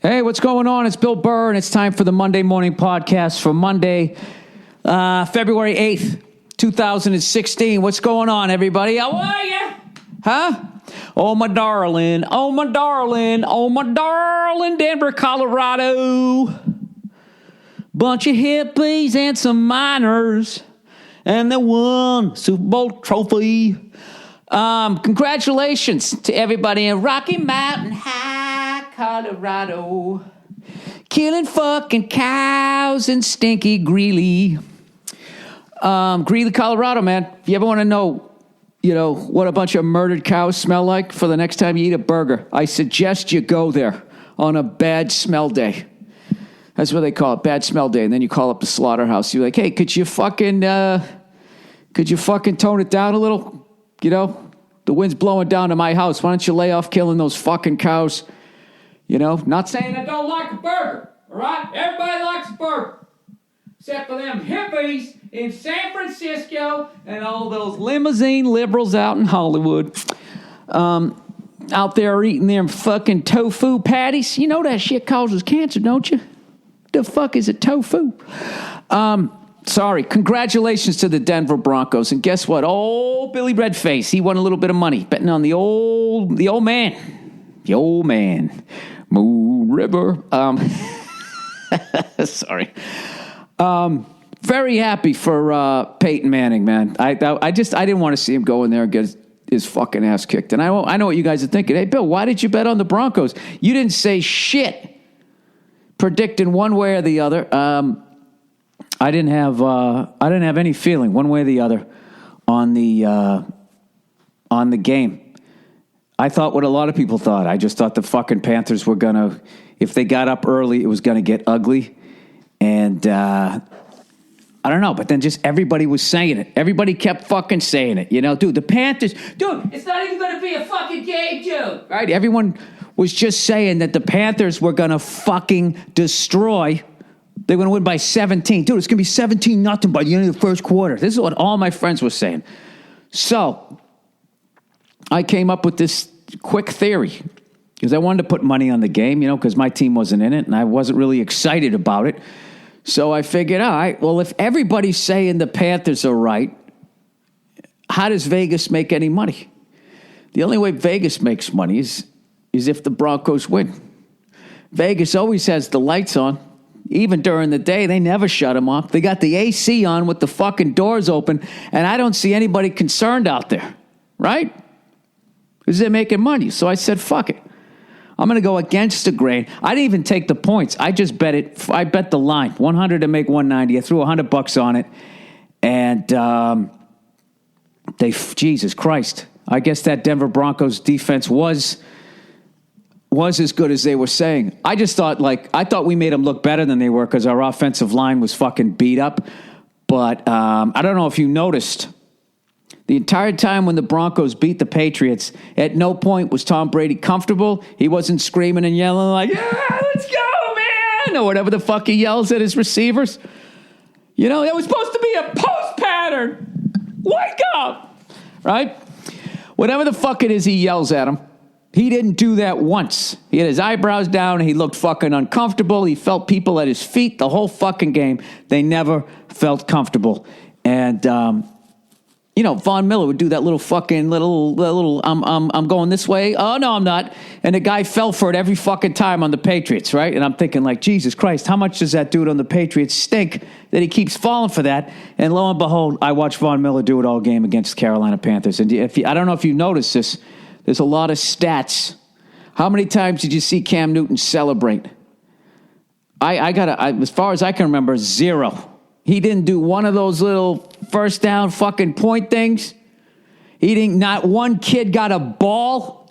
Hey, what's going on? It's Bill Burr, and it's time for the Monday Morning Podcast for Monday, February 8th, 2016. What's going on, everybody? How are you? Huh? Oh, my darling. Oh, my darling. Oh, my darling, Denver, Colorado. Bunch of hippies and some miners, and they won Super Bowl trophy. Congratulations to everybody in Rocky Mountain High, Colorado. Killing fucking cows in stinky Greeley. Greeley, Colorado, man. If you ever want to know, what a bunch of murdered cows smell like for the next time you eat a burger, I suggest you go there on a bad smell day. That's what they call it, bad smell day. And then you call up the slaughterhouse. You're like, hey, could you fucking tone it down a little? The wind's blowing down to my house. Why don't you lay off killing those fucking cows? Not saying I don't like a burger, all right? Everybody likes a burger. Except for them hippies in San Francisco and all those limousine liberals out in Hollywood. Out there eating them fucking tofu patties. You know that shit causes cancer, don't you? The fuck is it, tofu? Sorry. Congratulations to the Denver Broncos. And guess what? Old Billy Redface, he won a little bit of money betting on the old man. The old man. Moon River. Sorry. Very happy for Peyton Manning, man. I didn't want to see him go in there and get his fucking ass kicked. And I know what you guys are thinking. Hey, Bill, why did you bet on the Broncos? You didn't say shit predicting one way or the other. I didn't have any feeling one way or the other on the game. I thought what a lot of people thought. I just thought the fucking Panthers were gonna, if they got up early, it was gonna get ugly. And I don't know, but then just everybody was saying it. Everybody kept fucking saying it. Dude, the Panthers, it's not even gonna be a fucking game, dude. Right? Everyone was just saying that the Panthers were gonna fucking destroy. They're going to win by 17. Dude, it's going to be 17-0 by the end of the first quarter. This is what all my friends were saying. So I came up with this quick theory because I wanted to put money on the game, because my team wasn't in it and I wasn't really excited about it. So I figured, all right, well, if everybody's saying the Panthers are right, how does Vegas make any money? The only way Vegas makes money is if the Broncos win. Vegas always has the lights on. Even during the day, they never shut them off. They got the AC on with the fucking doors open, and I don't see anybody concerned out there, right? Because they're making money. So I said, fuck it. I'm going to go against the grain. I didn't even take the points. I just bet it. I bet the line, 100 to make 190. I threw $100 on it, and Jesus Christ. I guess that Denver Broncos defense was as good as they were saying. I just thought, I thought we made them look better than they were because our offensive line was fucking beat up. But I don't know if you noticed, the entire time when the Broncos beat the Patriots, at no point was Tom Brady comfortable. He wasn't screaming and yelling like, yeah, let's go, man, or whatever the fuck he yells at his receivers. It was supposed to be a post pattern. Wake up, right? Whatever the fuck it is he yells at him. He didn't do that once. He had his eyebrows down. He looked fucking uncomfortable. He felt people at his feet the whole fucking game. They never felt comfortable. And, Von Miller would do that little fucking I'm going this way. Oh, no, I'm not. And the guy fell for it every fucking time on the Patriots, right? And I'm thinking Jesus Christ, how much does that dude on the Patriots stink that he keeps falling for that? And lo and behold, I watched Von Miller do it all game against the Carolina Panthers. And I don't know if you noticed this, there's a lot of stats. How many times did you see Cam Newton celebrate? As far as I can remember, 0. He didn't do one of those little first down fucking point things. Not one kid got a ball.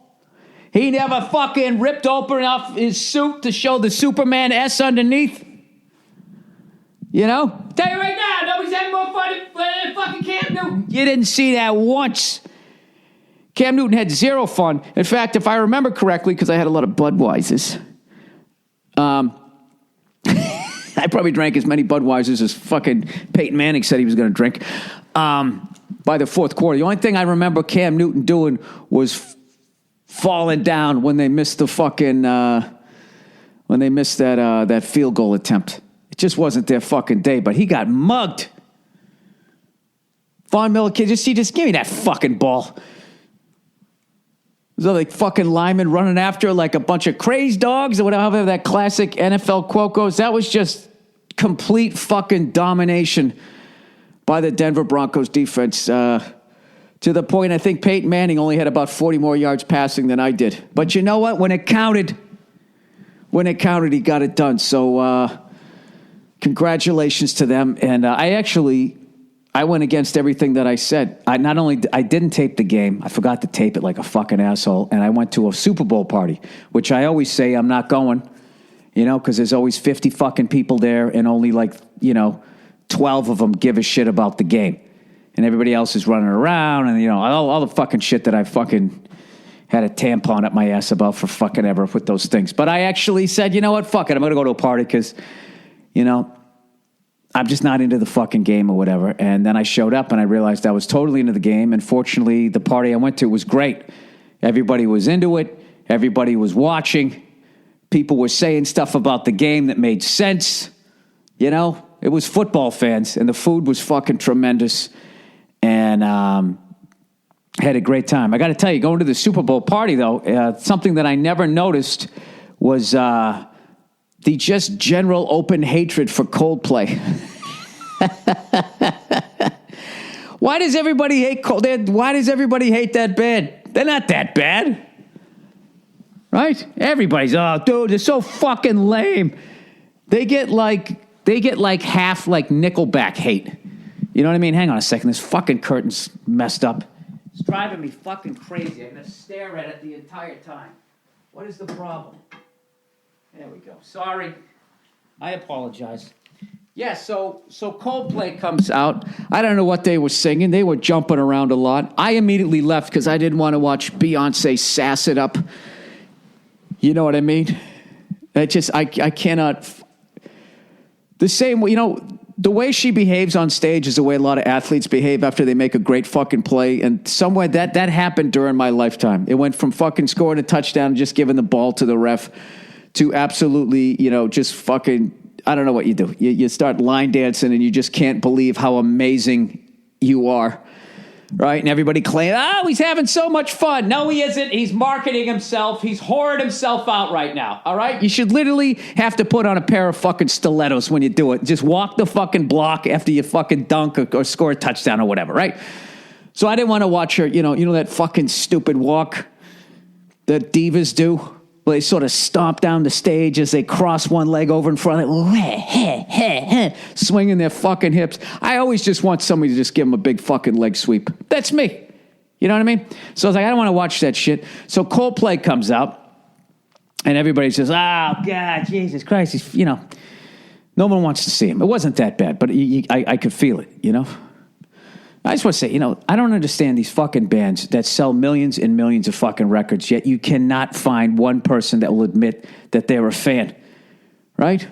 He never fucking ripped open off his suit to show the Superman S underneath. Tell you right now, nobody's having more fun than fucking Cam Newton. You didn't see that once. Cam Newton had 0 fun. In fact, if I remember correctly, because I had a lot of Budweisers, I probably drank as many Budweisers as fucking Peyton Manning said he was going to drink by the fourth quarter. The only thing I remember Cam Newton doing was falling down when they missed the fucking when they missed that field goal attempt. It just wasn't their fucking day, but he got mugged. Von Miller kid, just give me that fucking ball. There's like fucking linemen running after like a bunch of crazed dogs or whatever that classic NFL quote goes. That was just complete fucking domination by the Denver Broncos defense. To the point, I think Peyton Manning only had about 40 more yards passing than I did. But you know what? When it counted, he got it done. So congratulations to them. And I went against everything that I said. I didn't tape the game. I forgot to tape it like a fucking asshole. And I went to a Super Bowl party, which I always say I'm not going, because there's always 50 fucking people there and only 12 of them give a shit about the game. And everybody else is running around and, all the fucking shit that I fucking had a tampon up my ass about for fucking ever with those things. But I actually said, you know what, fuck it. I'm going to go to a party because, I'm just not into the fucking game or whatever. And then I showed up and I realized I was totally into the game. And fortunately, the party I went to was great. Everybody was into it. Everybody was watching. People were saying stuff about the game that made sense. It was football fans and the food was fucking tremendous. And had a great time. I got to tell you, going to the Super Bowl party, though, something that I never noticed was the just general open hatred for Coldplay. Why does everybody hate Coldplay? Why does everybody hate that band? They're not that bad. Right? Everybody's, oh, dude, they're so fucking lame. They get like half like Nickelback hate. You know what I mean? Hang on a second. This fucking curtain's messed up. It's driving me fucking crazy. I'm going to stare at it the entire time. What is the problem? There we go. Sorry. I apologize. Yeah, so Coldplay comes out. I don't know what they were singing. They were jumping around a lot. I immediately left because I didn't want to watch Beyonce sass it up. You know what I mean? I cannot. The same way, the way she behaves on stage is the way a lot of athletes behave after they make a great fucking play. And somewhere that happened during my lifetime. It went from fucking scoring a touchdown and just giving the ball to the ref to absolutely, just fucking, I don't know what you do. You start line dancing and you just can't believe how amazing you are. Right? And everybody claims, he's having so much fun. No, he isn't. He's marketing himself. He's whoring himself out right now. All right? You should literally have to put on a pair of fucking stilettos when you do it. Just walk the fucking block after you fucking dunk or score a touchdown or whatever, right? So I didn't want to watch her, that fucking stupid walk that divas do. Well, they sort of stomp down the stage as they cross one leg over in front of it, swinging their fucking hips. I always just want somebody to just give them a big fucking leg sweep. That's me. You know what I mean? So I was like, I don't want to watch that shit. So Coldplay comes out, and everybody says, oh, God, Jesus Christ. No one wants to see him. It wasn't that bad, but I could feel it, I just want to say, I don't understand these fucking bands that sell millions and millions of fucking records, yet you cannot find one person that will admit that they're a fan, right?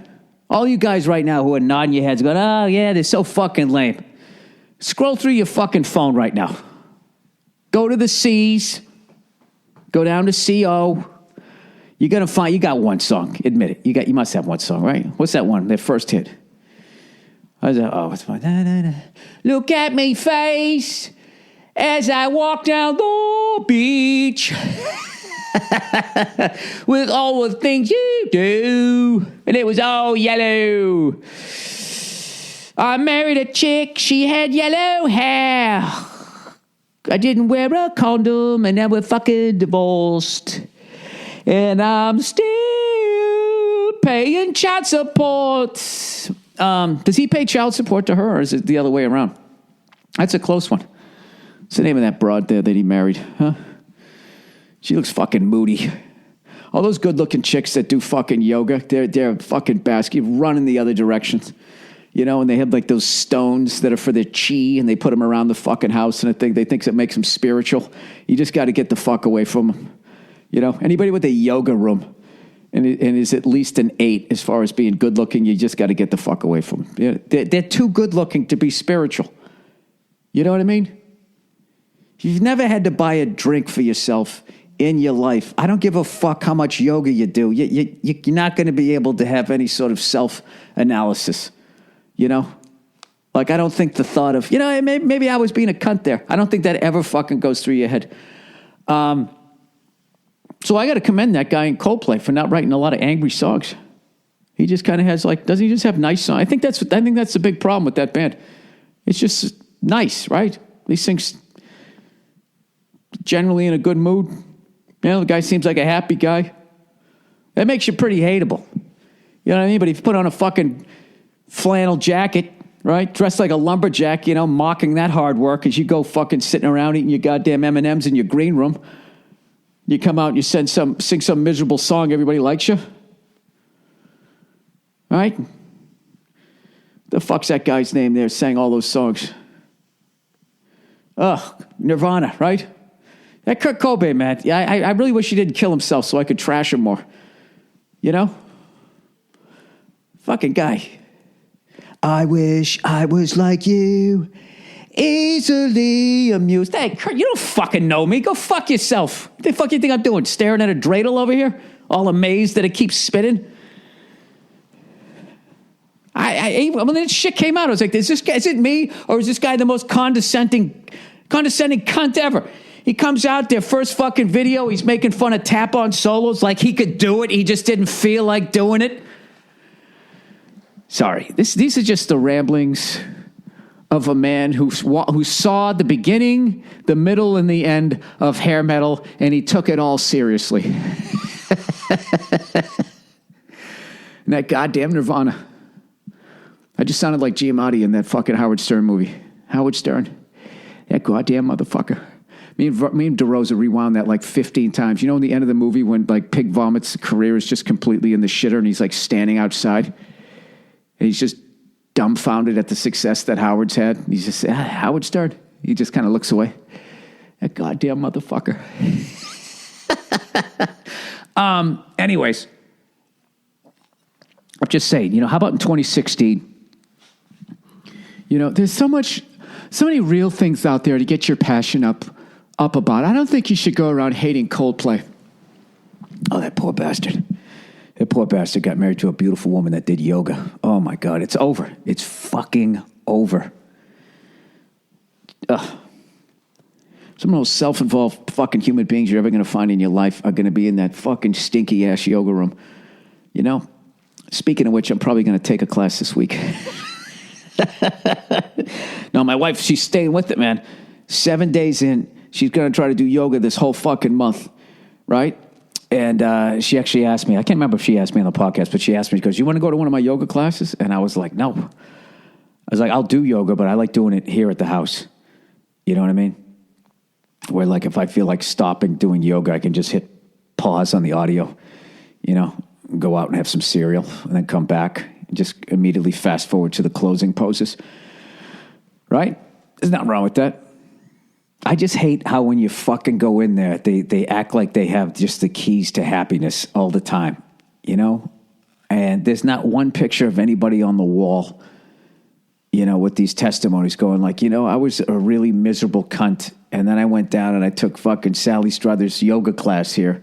All you guys right now who are nodding your heads going, oh, yeah, they're so fucking lame. Scroll through your fucking phone right now. Go to the C's. Go down to CO. You're going to find, you got one song. Admit it. You must have one song, right? What's that one? Their first hit. What's fun? Look at me face as I walk down the beach with all the things you do. And it was all yellow. I married a chick, she had yellow hair. I didn't wear a condom and now we're fucking divorced. And I'm still paying child support. Does he pay child support to her, or is it the other way around? That's a close one. What's the name of that broad there that he married? Huh? She looks fucking moody. All those good-looking chicks that do fucking yoga, they're fucking basket running the other direction. And they have like those stones that are for their chi, and they put them around the fucking house, and they think it makes them spiritual. You just got to get the fuck away from them. Anybody with a yoga room and is at least an 8 as far as being good looking, you just got to get the fuck away from them. They're too good looking to be spiritual. You know what I mean? You've never had to buy a drink for yourself in your life. I don't give a fuck how much yoga you do. You're not going to be able to have any sort of self-analysis, you know? Like, I don't think the thought of, maybe I was being a cunt there. I don't think that ever fucking goes through your head. So I got to commend that guy in Coldplay for not writing a lot of angry songs. He just kind of has doesn't he just have nice songs? I think that's the big problem with that band. It's just nice, right? He sings generally in a good mood. The guy seems like a happy guy. That makes you pretty hateable. You know what I mean? But if you put on a fucking flannel jacket, right, dressed like a lumberjack, mocking that hard work as you go fucking sitting around eating your goddamn M&Ms in your green room, you come out and you sing some miserable song, everybody likes you. All right? The fuck's that guy's name there sang all those songs? Nirvana, right? That Kurt Cobain, man. Yeah, I really wish he didn't kill himself so I could trash him more. Fucking guy. I wish I was like you, easily amused. Hey, Kurt, you don't fucking know me. Go fuck yourself. What the fuck you think I'm doing? Staring at a dreidel over here? All amazed that it keeps spinning? When this shit came out, I was like, is it me? Or is this guy the most condescending cunt ever? He comes out, their first fucking video, he's making fun of tap-on solos like he could do it. He just didn't feel like doing it. Sorry, these are just the ramblings of a man who saw the beginning, the middle, and the end of hair metal, and he took it all seriously. And that goddamn Nirvana. I just sounded like Giamatti in that fucking Howard Stern movie. Howard Stern. That goddamn motherfucker. Me and DeRosa rewound that 15 times. In the end of the movie when Pig Vomit's career is just completely in the shitter and he's standing outside and he's just dumbfounded at the success that Howard's had. He's just, Howard Stern. He just kind of looks away. That goddamn motherfucker. Anyways, I'm just saying, how about in 2016? There's so many real things out there to get your passion up about. I don't think you should go around hating Coldplay. Oh, that poor bastard. That poor bastard got married to a beautiful woman that did yoga. Oh, my God. It's over. It's fucking over. Some of the most self-involved fucking human beings you're ever going to find in your life are going to be in that fucking stinky-ass yoga room. Speaking of which, I'm probably going to take a class this week. No, my wife, she's staying with it, man. 7 days in, she's going to try to do yoga this whole fucking month, right? And she actually asked me, I can't remember if she asked me on the podcast, but she asked me, she goes, you want to go to one of my yoga classes? And I was like, no. I was like, I'll do yoga, but I like doing it here at the house. You know what I mean? Where if I feel like stopping doing yoga, I can just hit pause on the audio, go out and have some cereal and then come back and just immediately fast forward to the closing poses. Right? There's nothing wrong with that. I just hate how when you fucking go in there, they act like they have just the keys to happiness all the time, And there's not one picture of anybody on the wall, with these testimonies going I was a really miserable cunt. And then I went down and I took fucking Sally Struthers' yoga class here.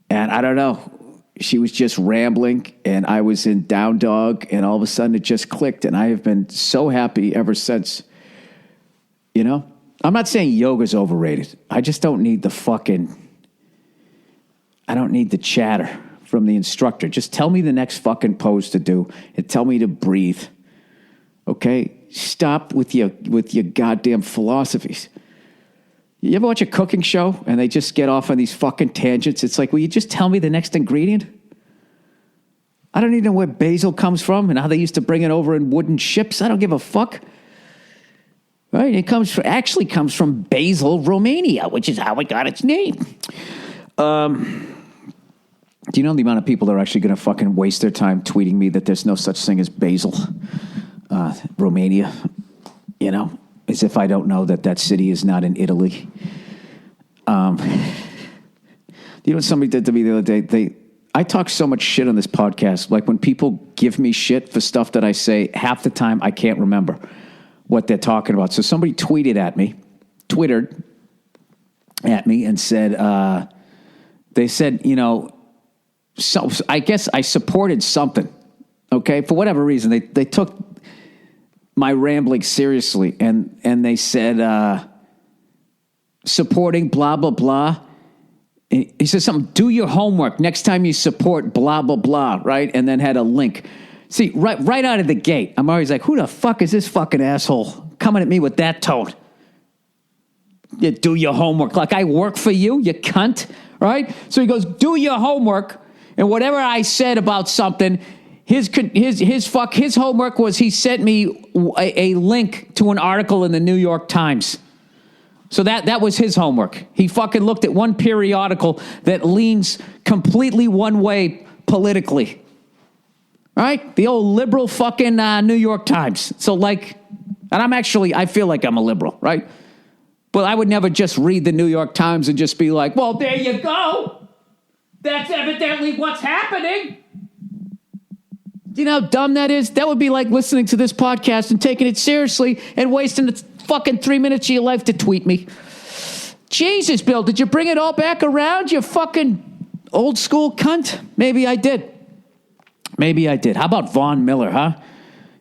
And I don't know. She was just rambling and I was in down dog and all of a sudden it just clicked and I have been so happy ever since. I'm not saying yoga's overrated. I just don't need the chatter from the instructor. Just tell me the next fucking pose to do and tell me to breathe. Okay? Stop with your goddamn philosophies. You ever watch a cooking show and they just get off on these fucking tangents? It's like, will you just tell me the next ingredient? I don't even know where basil comes from and how they used to bring it over in wooden ships. I don't give a fuck. Right? It comes from Basel, Romania, which is how it got its name. Do you know the amount of people that are actually going to fucking waste their time tweeting me that there's no such thing as Basel, Romania? As if I don't know that city is not in Italy. You know what somebody did to me the other day? I talk so much shit on this podcast. When people give me shit for stuff that I say, half the time I can't remember what they're talking about. So somebody twittered at me and said, They said, so I guess I supported something. Okay, for whatever reason, they took my rambling seriously, and they said supporting blah blah blah. And he said something. Do your homework next time you support blah blah blah, right? And then had a link. See, right out of the gate, I'm always like, who the fuck is this fucking asshole coming at me with that tone? You do your homework. Like I work for you, you cunt, right? So he goes, do your homework. And whatever I said about something, his homework was he sent me a link to an article in the New York Times. So that was his homework. He fucking looked at one periodical that leans completely one way politically. Right? The old liberal fucking New York Times. So and I feel like I'm a liberal, right? But I would never just read the New York Times and just be like, well, there you go. That's evidently what's happening. Do you know how dumb that is? That would be like listening to this podcast and taking it seriously and wasting the fucking 3 minutes of your life to tweet me. Jesus, Bill, did you bring it all back around, you fucking old school cunt? Maybe I did. How about Von Miller, huh?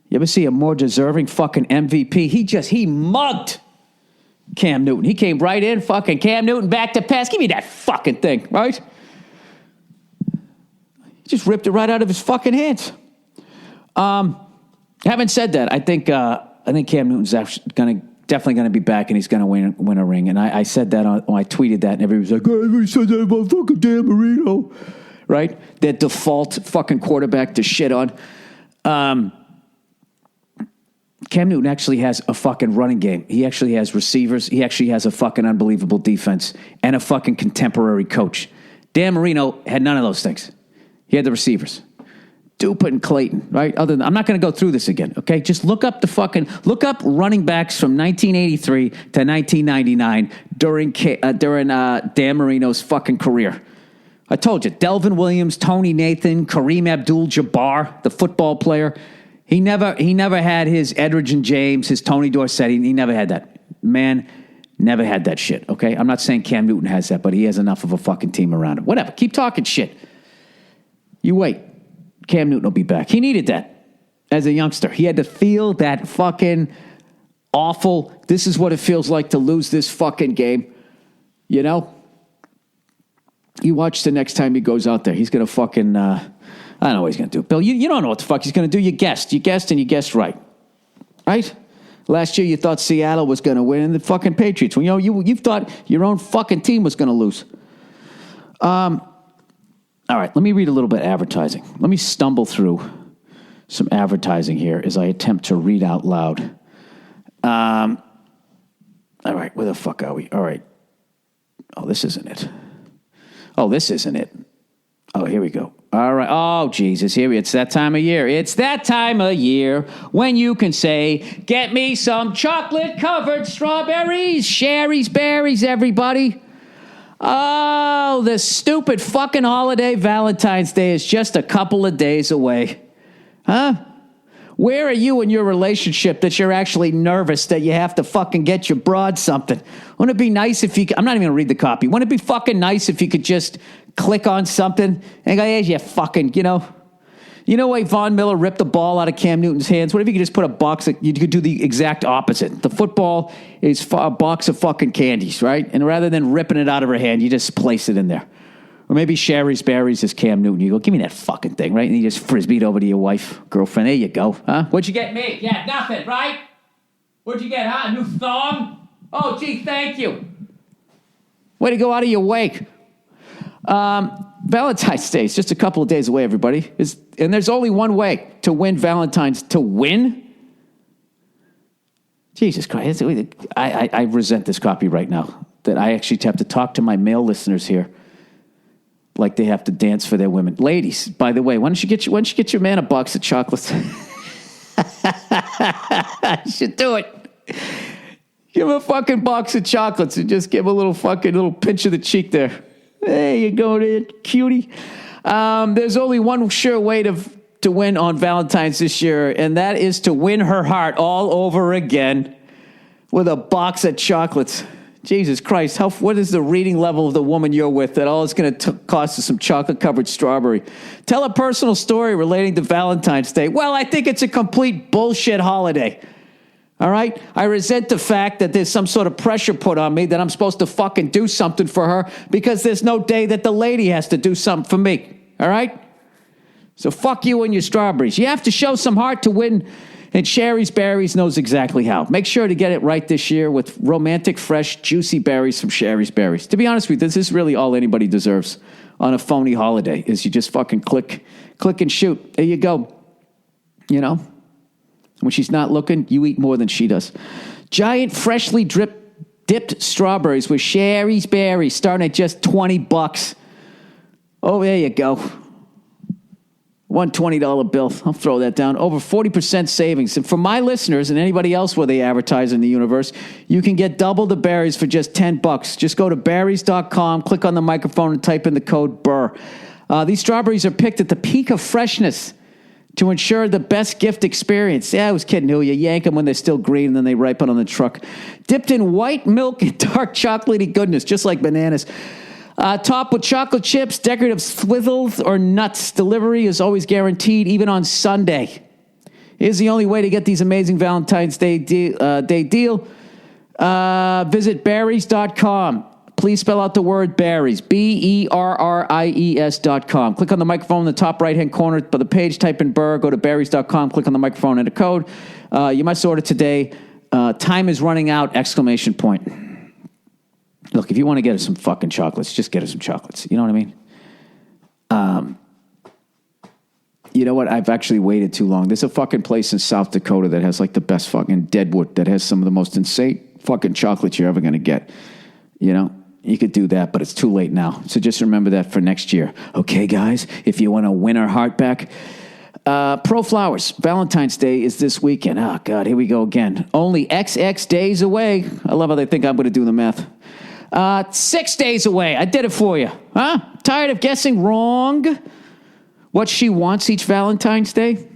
You ever see a more deserving fucking MVP? He mugged Cam Newton. He came right in, fucking Cam Newton back to pass. Give me that fucking thing, right? He just ripped it right out of his fucking hands. Having said that, I think Cam Newton's definitely gonna be back, and he's gonna win a ring. And I said that I tweeted that, and everybody was like, "Oh, everybody said that about fucking Dan Marino." Right? Their default fucking quarterback to shit on. Cam Newton actually has a fucking running game. He actually has receivers. He actually has a fucking unbelievable defense and a fucking contemporary coach. Dan Marino had none of those things. He had the receivers. Dupa and Clayton, right? I'm not going to go through this again, okay? Just look up running backs from 1983 to 1999 during Dan Marino's fucking career. I told you, Delvin Williams, Tony Nathan, Kareem Abdul-Jabbar, the football player. He never had his Edgerrin James, his Tony Dorsett. He never had that. Man, never had that shit, okay? I'm not saying Cam Newton has that, but he has enough of a fucking team around him. Whatever, keep talking shit. You wait. Cam Newton will be back. He needed that as a youngster. He had to feel that fucking awful, this is what it feels like to lose this fucking game, you know? You watch the next time he goes out there. He's going to fucking, I don't know what he's going to do. Bill, you don't know what the fuck he's going to do. You guessed and you guessed right. Right? Last year you thought Seattle was going to win and the fucking Patriots. Well, you thought your own fucking team was going to lose. All right, let me read a little bit of advertising. Let me stumble through some advertising here as I attempt to read out loud. All right, where the fuck are we? All right. Oh, this isn't it. Oh, this isn't it. Oh, here we go. All right. Oh, Jesus. It's that time of year. It's that time of year when you can say, get me some chocolate-covered strawberries, Sherry's berries, everybody. Oh, the stupid fucking holiday Valentine's Day is just a couple of days away. Huh? Where are you in your relationship that you're actually nervous that you have to fucking get your broad something? Wouldn't it be nice if you could, I'm not even going to read the copy. Wouldn't it be fucking nice if you could just click on something and go, hey, you fucking, you know why Von Miller ripped the ball out of Cam Newton's hands? What if you could just put a box, you could do the exact opposite. The football is a box of fucking candies, right? And rather than ripping it out of her hand, you just place it in there. Or maybe Sherry's berries is Cam Newton. You go, give me that fucking thing, right? And you just frisbee it over to your wife, girlfriend. There you go, huh? What'd you get me? Yeah, nothing, right? What'd you get, huh? A new thong? Oh, gee, thank you. Way to go out of your wake. Valentine's Day is just a couple of days away, everybody. And there's only one way to win Valentine's. To win? Jesus Christ. I resent this copy right now. That I actually have to talk to my male listeners here like they have to dance for their women. Ladies, by the way, why don't you get your man a box of chocolates? You should do it. Give him a fucking box of chocolates and just give him a little pinch of the cheek there. There you go, there, cutie. There's only one sure way to win on Valentine's this year, and that is to win her heart all over again with a box of chocolates. Jesus Christ, what is the reading level of the woman you're with that all it's going to cost is some chocolate-covered strawberry? Tell a personal story relating to Valentine's Day. Well, I think it's a complete bullshit holiday. All right? I resent the fact that there's some sort of pressure put on me that I'm supposed to fucking do something for her because there's no day that the lady has to do something for me. All right? So fuck you and your strawberries. You have to show some heart to win, and Sherry's Berries knows exactly how. Make sure to get it right this year with romantic, fresh, juicy berries from Sherry's Berries. To be honest with you, this is really all anybody deserves on a phony holiday, is you just fucking click and shoot. There you go. You know? When she's not looking, you eat more than she does. Giant, freshly dipped strawberries with Sherry's Berries starting at just $20. Oh, there you go. One $20 bill. I'll throw that down. Over 40% savings. And for my listeners and anybody else where they advertise in the universe, you can get double the berries for just $10. Just go to berries.com, click on the microphone, and type in the code Burr. These strawberries are picked at the peak of freshness to ensure the best gift experience. Yeah, I was kidding who. You yank them when they're still green, and then they ripen on the truck. Dipped in white milk and dark chocolatey goodness, just like bananas. Topped with chocolate chips, decorative swizzles, or nuts. Delivery is always guaranteed, even on Sunday. Here's the only way to get these amazing Valentine's Day deal. Visit berries.com. Please spell out the word berries. BERRIES.com. Click on the microphone in the top right-hand corner of the page. Type in Burr. Go to berries.com. Click on the microphone and a code. You must order today. Time is running out! ! Look, if you want to get her some fucking chocolates, just get her some chocolates. You know what I mean? You know what? I've actually waited too long. There's a fucking place in South Dakota that has like the best fucking Deadwood, that has some of the most insane fucking chocolates you're ever going to get. You know? You could do that, but it's too late now. So just remember that for next year. Okay, guys? If you want to win her heart back. Pro Flowers. Valentine's Day is this weekend. Oh, God, here we go again. Only XX days away. I love how they think I'm going to do the math. 6 days away. I did it for you. Huh? Tired of guessing wrong what she wants each Valentine's Day?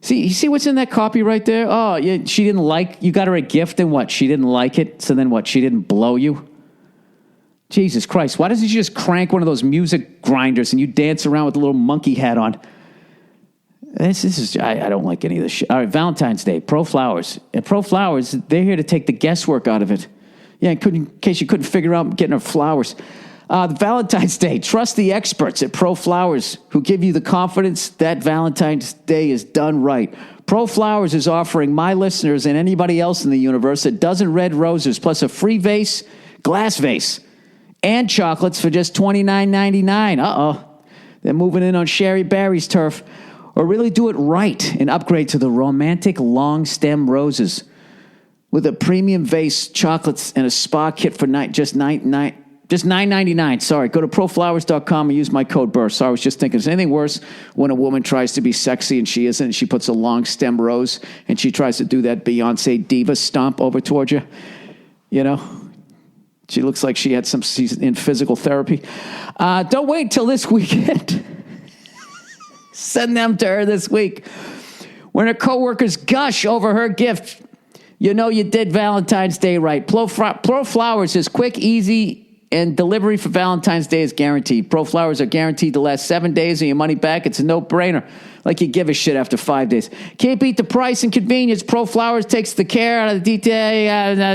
You see what's in that copy right there? Oh, yeah, she didn't like, you got her a gift and what? She didn't like it. So then what? She didn't blow you? Jesus Christ. Why doesn't she just crank one of those music grinders and you dance around with a little monkey hat on? This is, I don't like any of this shit. All right, Valentine's Day, Pro Flowers. And Pro Flowers, they're here to take the guesswork out of it. Yeah, in case you couldn't figure out getting her flowers. Valentine's Day, trust the experts at Pro Flowers who give you the confidence that Valentine's Day is done right. Pro Flowers is offering my listeners and anybody else in the universe a dozen red roses plus a free vase, glass vase, and chocolates for just $29.99. Uh-oh. They're moving in on Sherry Barry's turf. Or really do it right and upgrade to the romantic long stem roses with a premium vase, chocolates, and a spa kit for just $9.99. Sorry, go to proflowers.com and use my code Burr. Sorry, I was just thinking, is anything worse when a woman tries to be sexy and she isn't? She puts a long stem rose and she tries to do that Beyonce diva stomp over towards you. You know, she looks like she's in physical therapy. Don't wait till this weekend. Send them to her this week. When her coworkers gush over her gift, you know you did Valentine's Day right. Pro Flowers is quick, easy, and delivery for Valentine's Day is guaranteed. Pro Flowers are guaranteed to last 7 days and your money back. It's a no-brainer. Like you give a shit after 5 days. Can't beat the price and convenience. Pro Flowers takes the care out of the detail.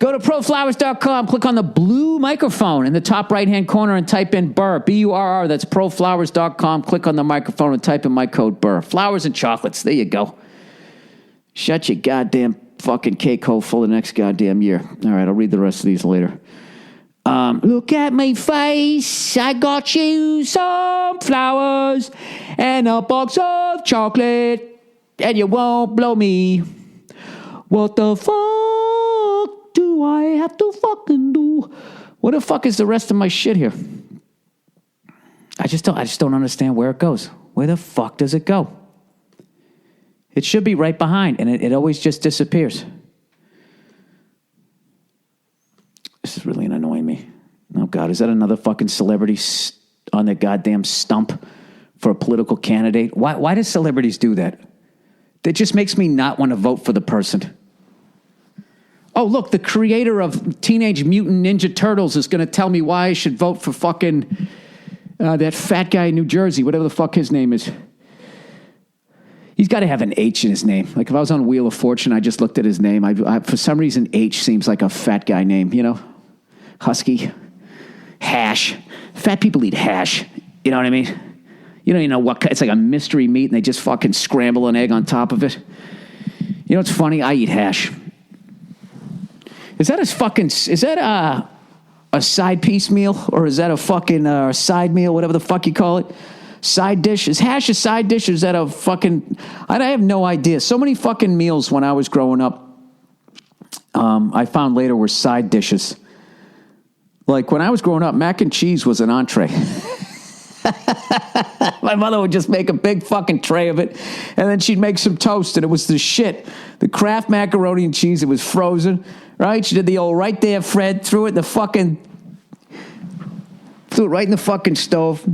Go to proflowers.com. Click on the blue microphone in the top right-hand corner and type in Burr. B-U-R-R. That's proflowers.com. Click on the microphone and type in my code Burr. Flowers and chocolates. There you go. Shut your goddamn fucking cake hole full of the next goddamn year. All right, I'll read the rest of these later. Look at my face, I got you some flowers and a box of chocolate, and you won't blow me. What the fuck do I have to fucking do? What the fuck is the rest of my shit here? I just don't understand where it goes. Where the fuck does it go? It should be right behind, and it always just disappears. This is really annoying me. Oh, God, is that another fucking celebrity on their goddamn stump for a political candidate? Why do celebrities do that? That just makes me not want to vote for the person. Oh, look, the creator of Teenage Mutant Ninja Turtles is going to tell me why I should vote for fucking that fat guy in New Jersey, whatever the fuck his name is. He's got to have an H in his name. Like if I was on Wheel of Fortune, I just looked at his name. For some reason, H seems like a fat guy name, you know? Husky. Hash. Fat people eat hash. You know what I mean? You don't even know what, it's like a mystery meat and they just fucking scramble an egg on top of it. You know what's funny? I eat hash. Is that a side piece meal or is that a fucking side meal, whatever the fuck you call it? Side dish? Is hash a side dish or is that a fucking... I have no idea. So many fucking meals when I was growing up, I found later were side dishes. Like when I was growing up, mac and cheese was an entree. My mother would just make a big fucking tray of it, and then she'd make some toast, and it was the shit. The Kraft macaroni and cheese, it was frozen, right? She did the old right there, Fred, threw it right in the fucking stove.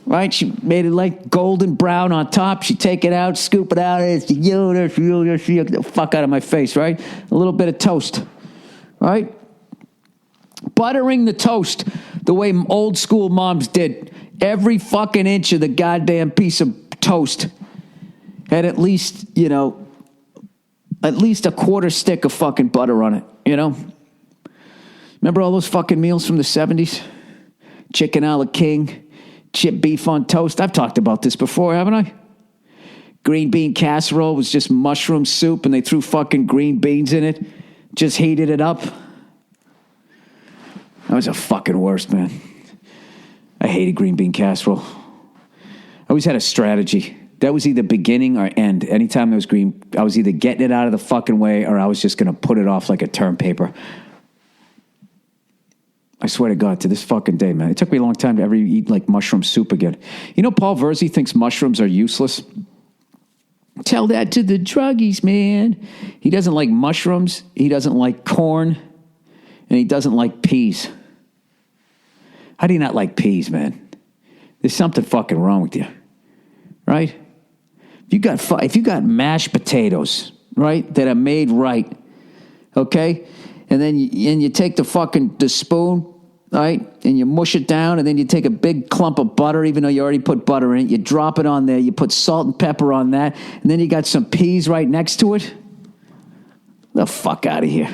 Right? She made it like golden brown on top. She'd take it out, scoop it out. It's you, get the fuck out of my face, right? A little bit of toast, right? Buttering the toast the way old school moms did. Every fucking inch of the goddamn piece of toast had at least a quarter stick of fucking butter on it, you know? Remember all those fucking meals from the 70s? Chicken a la king. Chip beef on toast. I've talked about this before, haven't I? Green bean casserole was just mushroom soup and they threw fucking green beans in it. Just heated it up. That was the fucking worst, man. I hated green bean casserole. I always had a strategy. That was either beginning or end. Anytime there was green, I was either getting it out of the fucking way or I was just going to put it off like a term paper. I swear to God, to this fucking day, man. It took me a long time to ever eat, like, mushroom soup again. You know, Paul Verzi thinks mushrooms are useless. Tell that to the druggies, man. He doesn't like mushrooms. He doesn't like corn. And he doesn't like peas. How do you not like peas, man? There's something fucking wrong with you. Right? If you got mashed potatoes, right, that are made right, okay? And then you take the spoon, right, and you mush it down, and then you take a big clump of butter, even though you already put butter in it. You drop it on there. You put salt and pepper on that, and then you got some peas right next to it. The fuck out of here.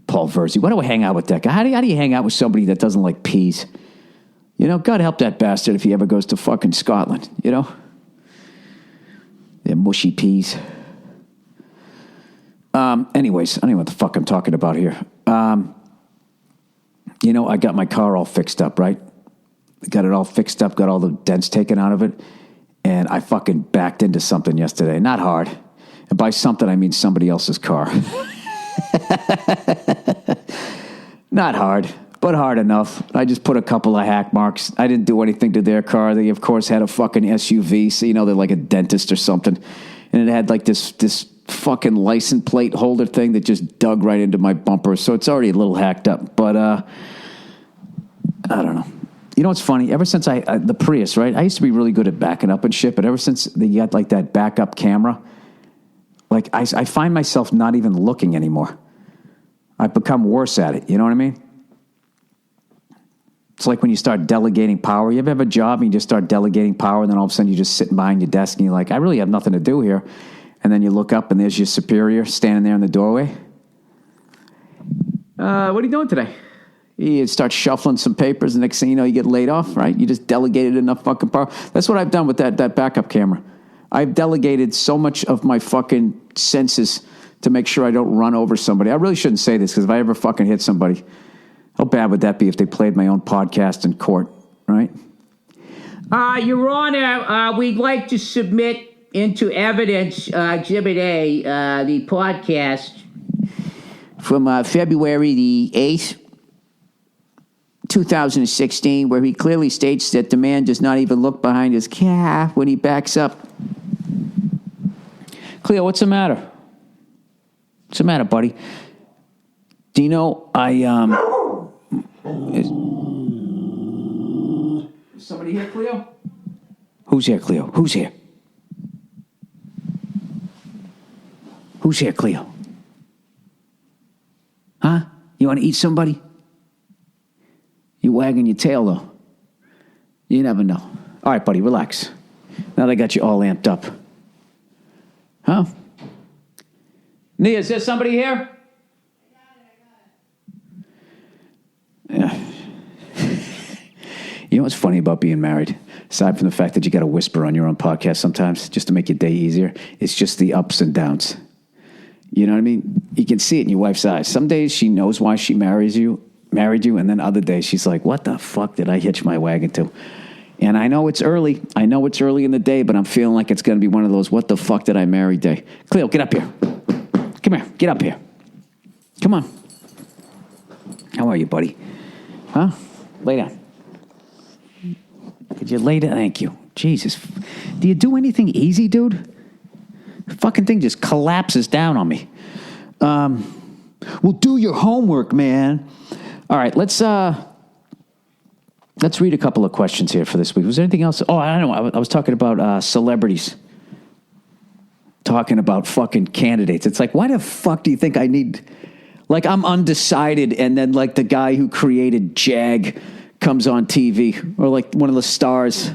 Paul Verzi. Why do I hang out with that guy? How do you hang out with somebody that doesn't like peas? You know, God help that bastard if he ever goes to fucking Scotland, you know? They're mushy peas. Anyways, I don't know what the fuck I'm talking about here. You know, I got my car all fixed up, right? Got it all fixed up, got all the dents taken out of it, and I fucking backed into something yesterday. Not hard. And by something, I mean somebody else's car. Not hard, but hard enough. I just put a couple of hack marks. I didn't do anything to their car. They, of course, had a fucking SUV, so, you know, they're like a dentist or something. And it had like this fucking license plate holder thing that just dug right into my bumper. So it's already a little hacked up. But I don't know. You know what's funny? Ever since the Prius, right? I used to be really good at backing up and shit, but ever since they got like that backup camera, like I find myself not even looking anymore. I've become worse at it. You know what I mean? It's like when you start delegating power. You ever have a job and you just start delegating power, and then all of a sudden you're just sitting behind your desk and you're like, I really have nothing to do here. And then you look up and there's your superior standing there in the doorway. What are you doing today? You start shuffling some papers, and next thing you know, you get laid off, right? You just delegated enough fucking power. That's what I've done with that backup camera. I've delegated so much of my fucking senses to make sure I don't run over somebody. I really shouldn't say this, because if I ever fucking hit somebody, how bad would that be if they played my own podcast in court, right? Your Honor, we'd like to submit into evidence Exhibit A, the podcast from February the 8th, 2016, where he clearly states that the man does not even look behind his car when he backs up. Cleo, what's the matter? What's the matter, buddy? Do you know, Is somebody here, Cleo? Who's here, Cleo? Who's here? Who's here, Cleo? Huh? You want to eat somebody? You wagging your tail, though. You never know. All right, buddy, relax. Now they got you all amped up. Huh? Nia, is there somebody here? Yeah. You know what's funny about being married? Aside from the fact that you got to whisper on your own podcast sometimes just to make your day easier, it's just the ups and downs. You know what I mean? You can see it in your wife's eyes. Some days she knows why she married you, and then other days she's like, what the fuck did I hitch my wagon to? And I know it's early. I know it's early in the day, but I'm feeling like it's going to be one of those, what the fuck did I marry day? Cleo, get up here. Come here. Get up here. Come on. How are you, buddy? Huh? Lay down. Could you lay down? Thank you. Jesus. Do you do anything easy, dude? The fucking thing just collapses down on me. Well, do your homework, man. All right, let's read a couple of questions here for this week. Was there anything else? Oh, I don't know. I was talking about celebrities. Talking about fucking candidates. It's like, why the fuck do you think I need... Like, I'm undecided, and then, like, the guy who created Jag comes on TV, or, like, one of the stars.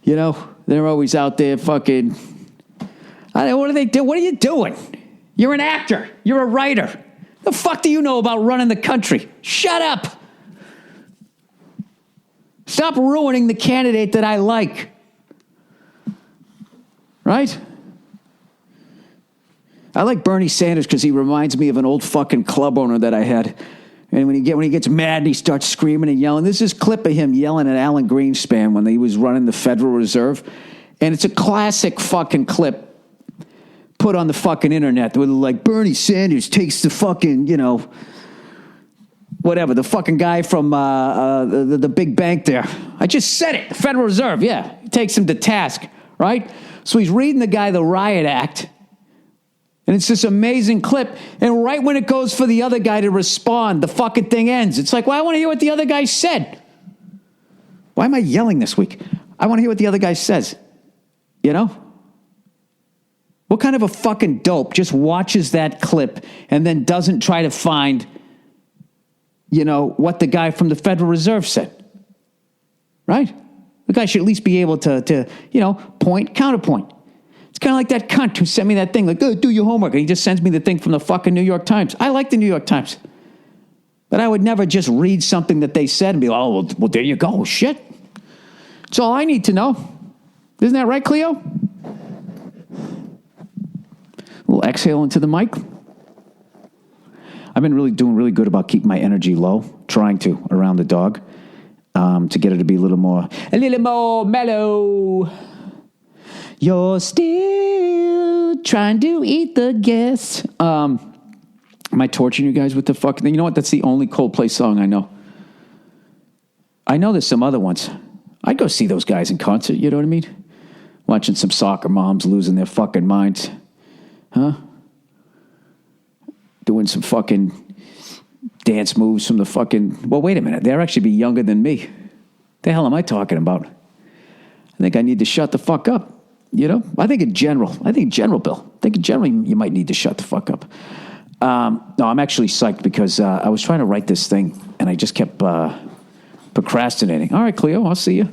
You know? They're always out there fucking... I don't know, what do they do? What are you doing? You're an actor. You're a writer. The fuck do you know about running the country? Shut up! Stop ruining the candidate that I like. Right? I like Bernie Sanders because he reminds me of an old fucking club owner that I had. And when he gets mad and he starts screaming and yelling, this is a clip of him yelling at Alan Greenspan when he was running the Federal Reserve. And it's a classic fucking clip put on the fucking internet with like Bernie Sanders takes the fucking, you know, whatever, the fucking guy from the big bank there. I just said it. The Federal Reserve, yeah. He takes him to task, right? So he's reading the guy the Riot Act. And it's this amazing clip. And right when it goes for the other guy to respond, the fucking thing ends. It's like, well, I want to hear what the other guy said. Why am I yelling this week? I want to hear what the other guy says. You know? What kind of a fucking dope just watches that clip and then doesn't try to find, you know, what the guy from the Federal Reserve said? Right? The guy should at least be able to you know, point, counterpoint. It's kind of like that cunt who sent me that thing, like, go do your homework. And he just sends me the thing from the fucking New York Times. I like the New York Times. But I would never just read something that they said and be like, oh, well, there you go. Shit. That's all I need to know. Isn't that right, Cleo? A little exhale into the mic. I've been doing really good about keeping my energy low, trying to, around the dog, to get her to be a little more mellow. You're still trying to eat the guests. Am I torturing you guys with the fucking thing? You know what? That's the only Coldplay song I know. I know there's some other ones. I'd go see those guys in concert, you know what I mean? Watching some soccer moms losing their fucking minds. Huh? Doing some fucking dance moves from the fucking... Well, wait a minute. They'll actually be younger than me. The hell am I talking about? I think I need to shut the fuck up. You know, I think in general, Bill. I think in general, you might need to shut the fuck up. No, I'm actually psyched because I was trying to write this thing and I just kept procrastinating. All right, Cleo, I'll see you.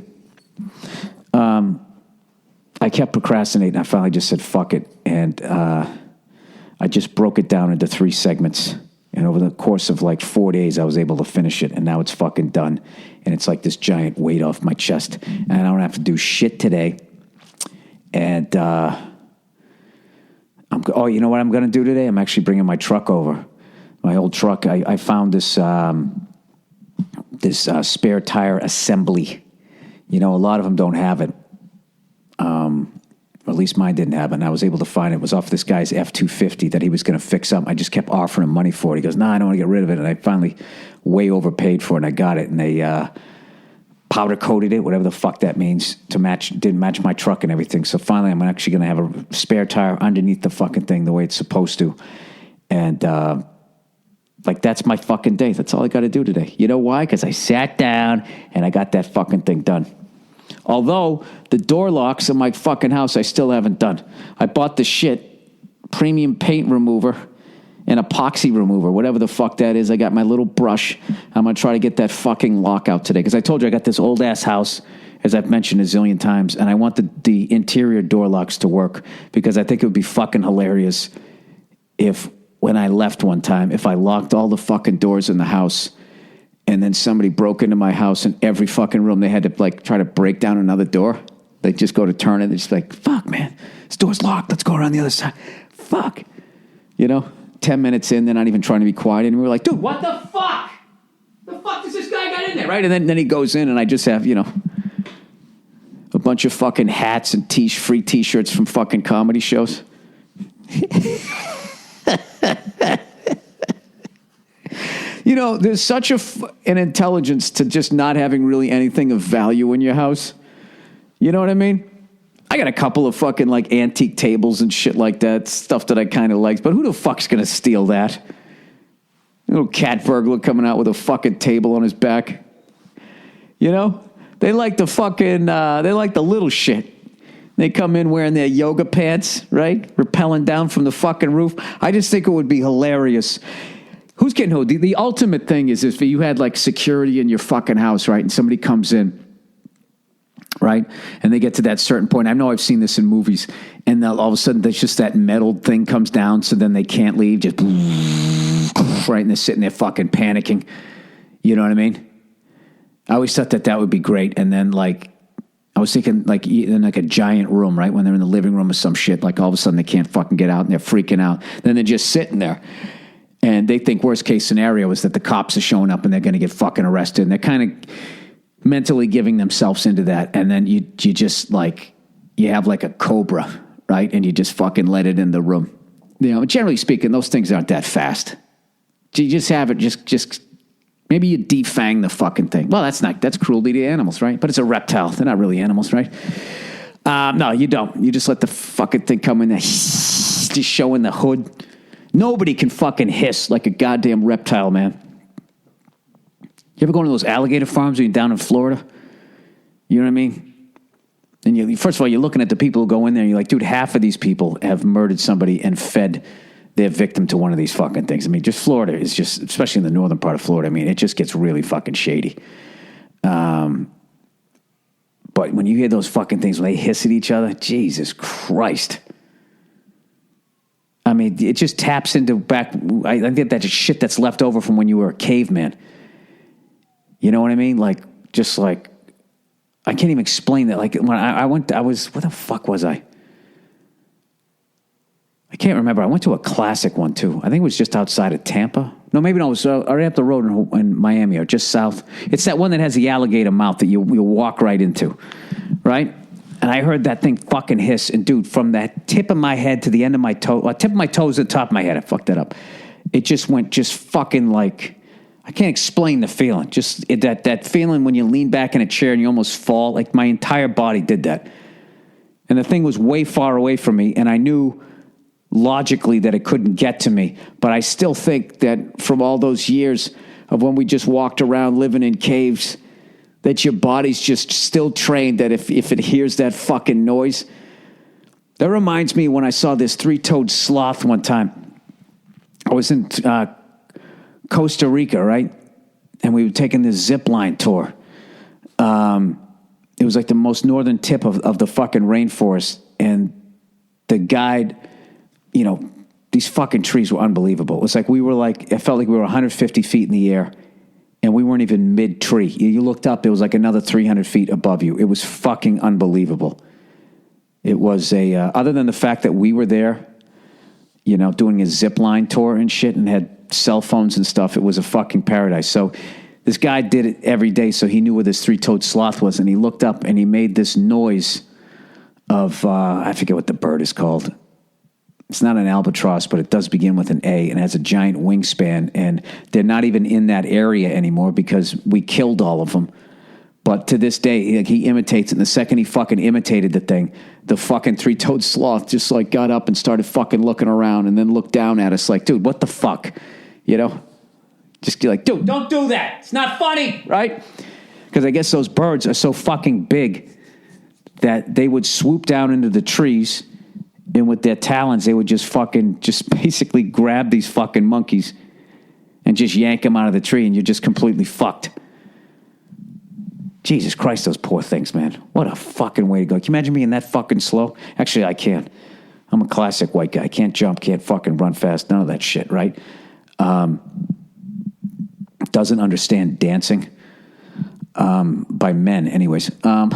I kept procrastinating. I finally just said, fuck it. And I just broke it down into 3 segments. And over the course of like 4 days, I was able to finish it. And now it's fucking done. And it's like this giant weight off my chest. And I don't have to do shit today. And, you know what I'm going to do today? I'm actually bringing my truck over. My old truck. I found this spare tire assembly. You know, a lot of them don't have it. Or at least mine didn't have it. And I was able to find it. It was off this guy's F-250 that he was going to fix up. I just kept offering him money for it. He goes, nah, I don't want to get rid of it. And I finally way overpaid for it, and I got it. And they powder coated it, whatever the fuck that means, didn't match my truck and everything. So finally, I'm actually going to have a spare tire underneath the fucking thing the way it's supposed to. And, like, that's my fucking day. That's all I got to do today. You know why? Because I sat down and I got that fucking thing done. Although the door locks in my fucking house, I still haven't done. I bought the shit premium paint remover an epoxy remover, whatever the fuck that is. I got my little brush. I'm going to try to get that fucking lock out today. Because I told you I got this old-ass house, as I've mentioned a zillion times, and I want the interior door locks to work because I think it would be fucking hilarious if, when I left one time, if I locked all the fucking doors in the house and then somebody broke into my house and every fucking room they had to, like, try to break down another door. They just go to turn it. They're just like, fuck, man, this door's locked. Let's go around the other side. Fuck. 10 minutes in, they're not even trying to be quiet. And we were like, dude, what the fuck? The fuck does this guy got in there, right? And then he goes in and I just have, a bunch of fucking hats and free T-shirts from fucking comedy shows. There's such an intelligence to just not having really anything of value in your house. You know what I mean? I got a couple of fucking like antique tables and shit like that, stuff that I kind of like, but who the fuck's going to steal that? Little cat burglar coming out with a fucking table on his back. They like the fucking, they like the little shit. They come in wearing their yoga pants, right? Rappelling down from the fucking roof. I just think it would be hilarious. Who's getting who? The ultimate thing is if you had like security in your fucking house, right? And somebody comes in, right? And they get to that certain point. I know I've seen this in movies. And all of a sudden, there's just that metal thing comes down. So then they can't leave. Just right. And they're sitting there fucking panicking. You know what I mean? I always thought that would be great. And then like, I was thinking like in like a giant room, right? When they're in the living room or some shit, like all of a sudden they can't fucking get out and they're freaking out. Then they're just sitting there. And they think worst case scenario is that the cops are showing up and they're going to get fucking arrested. And they're kind of mentally giving themselves into that. And then you just like, you have like a cobra, right? And you just fucking let it in the room. Generally speaking, those things aren't that fast. You just have it, just maybe you defang the fucking thing. Well, that's cruelty to animals, right? But it's a reptile. They're not really animals, right? No, you don't. You just let the fucking thing come in there, just showing the hood. Nobody can fucking hiss like a goddamn reptile, man. You ever go to those alligator farms when you're down in Florida? You know what I mean? And first of all, you're looking at the people who go in there and you're like, dude, half of these people have murdered somebody and fed their victim to one of these fucking things. I mean, just Florida is just, especially in the northern part of Florida, I mean, it just gets really fucking shady. But when you hear those fucking things, when they hiss at each other, Jesus Christ. I mean, it just taps into back. I think that's shit that's left over from when you were a caveman. You know what I mean? Like, just like, I can't even explain that. Like, when where the fuck was I? I can't remember. I went to a classic one, too. I think it was just outside of Tampa. No, maybe not. It was right up the road in Miami or just south. It's that one that has the alligator mouth that you walk right into, right? And I heard that thing fucking hiss. And, dude, from that tip of my head to the end of my toe, tip of my toes to the top of my head, I fucked that up. It just went just fucking like, I can't explain the feeling. Just that feeling when you lean back in a chair and you almost fall. Like, my entire body did that. And the thing was way far away from me. And I knew logically that it couldn't get to me. But I still think that from all those years of when we just walked around living in caves, that your body's just still trained that if it hears that fucking noise. That reminds me when I saw this three-toed sloth one time. I was in Costa Rica, right? And we were taking this zip line tour. It was like the most northern tip of the fucking rainforest. And the guide, these fucking trees were unbelievable. It was like it felt like we were 150 feet in the air. And we weren't even mid-tree. You looked up, it was like another 300 feet above you. It was fucking unbelievable. It was other than the fact that we were there, doing a zip line tour and shit and had cell phones and stuff, it was a fucking paradise. So this guy did it every day, so he knew where this three-toed sloth was, and he looked up and he made this noise of, I forget what the bird is called. It's not an albatross, but it does begin with an A and has a giant wingspan. And they're not even in that area anymore because we killed all of them. But to this day, he imitates it. And the second he fucking imitated the thing, the fucking three-toed sloth just like got up and started fucking looking around and then looked down at us like, dude, what the fuck? Just be like, dude, don't do that. It's not funny, right? Because I guess those birds are so fucking big that they would swoop down into the trees And with their talons, they would just basically grab these fucking monkeys and just yank them out of the tree, and you're just completely fucked. Jesus Christ, those poor things, man. What a fucking way to go. Can you imagine being that fucking slow? Actually, I can. I'm a classic white guy. Can't jump, can't fucking run fast. None of that shit, right? Doesn't understand dancing. By men, anyways. Then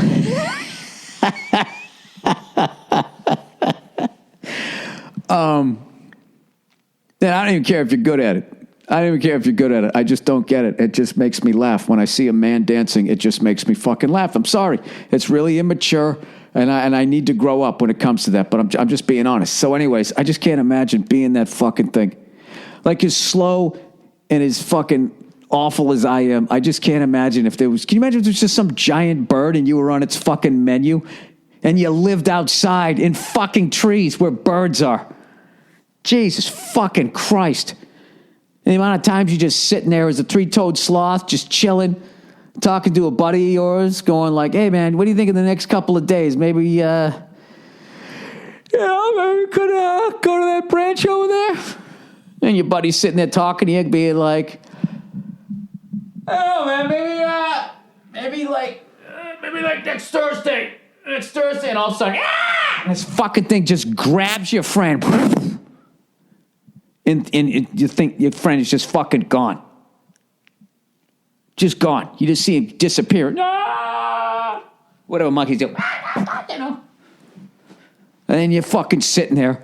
I don't even care if you're good at it. I don't even care if you're good at it. I just don't get it. It just makes me laugh. When I see a man dancing, it just makes me fucking laugh. I'm sorry. It's really immature, and I need to grow up when it comes to that, but I'm just being honest. So anyways, I just can't imagine being that fucking thing. Like as slow and as fucking awful as I am, I just can't imagine if there was... Can you imagine if there was just some giant bird and you were on its fucking menu and you lived outside in fucking trees where birds are? Jesus fucking Christ. And the amount of times you're just sitting there as a three-toed sloth, just chilling, talking to a buddy of yours, going like, hey, man, what do you think in the next couple of days? Maybe, maybe we could go to that branch over there? And your buddy's sitting there talking to you, being like, oh, man, maybe like next Thursday. And all of a sudden, and this fucking thing just grabs your friend. And you think your friend is just fucking gone. Just gone. You just see him disappear. No! Whatever monkeys do. You know. And then you're fucking sitting there.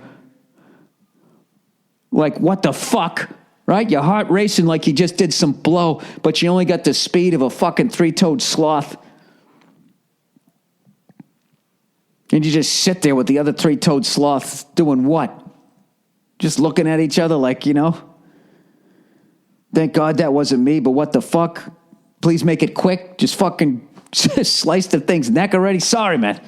Like, what the fuck? Right? Your heart racing like you just did some blow, but you only got the speed of a fucking three-toed sloth. And you just sit there with the other three-toed sloths doing what? Just looking at each other like, thank God that wasn't me, but what the fuck? Please make it quick. Just fucking slice the thing's neck already. Sorry, man.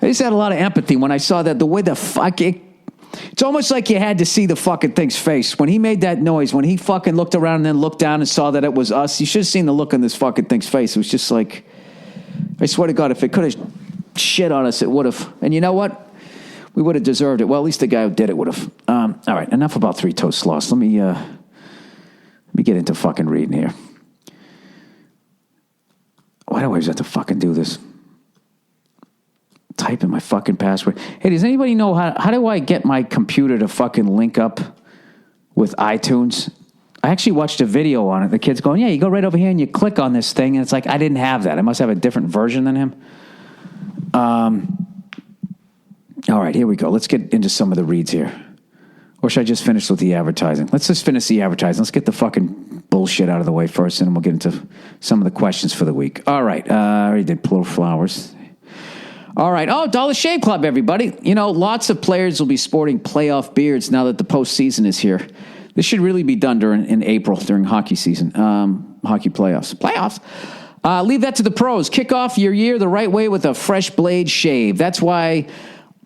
I just had a lot of empathy when I saw that. The way the fuck... It's almost like you had to see the fucking thing's face. When he made that noise, when he fucking looked around and then looked down and saw that it was us, you should have seen the look on this fucking thing's face. It was just like... I swear to God, if it could have shit on us, it would have. And you know what? We would have deserved it. Well, at least the guy who did it would have. All right, enough about three-toed sloths. Let me get into fucking reading here. Why do I always have to fucking do this? Type in my fucking password. Hey, does anybody know how do I get my computer to fucking link up with iTunes? I actually watched a video on it. The kid's going, yeah, you go right over here and you click on this thing, and it's like, I didn't have that. I must have a different version than him. All right, here we go. Let's get into some of the reads here. Or should I just finish with the advertising? Let's just finish the advertising. Let's get the fucking bullshit out of the way first, and then we'll get into some of the questions for the week. All right, I already did Plural Flowers. All right. Oh, Dollar Shave Club, everybody. Lots of players will be sporting playoff beards now that the postseason is here. This should really be done in April during hockey season, hockey playoffs. Leave that to the pros. Kick off your year the right way with a fresh blade shave. That's why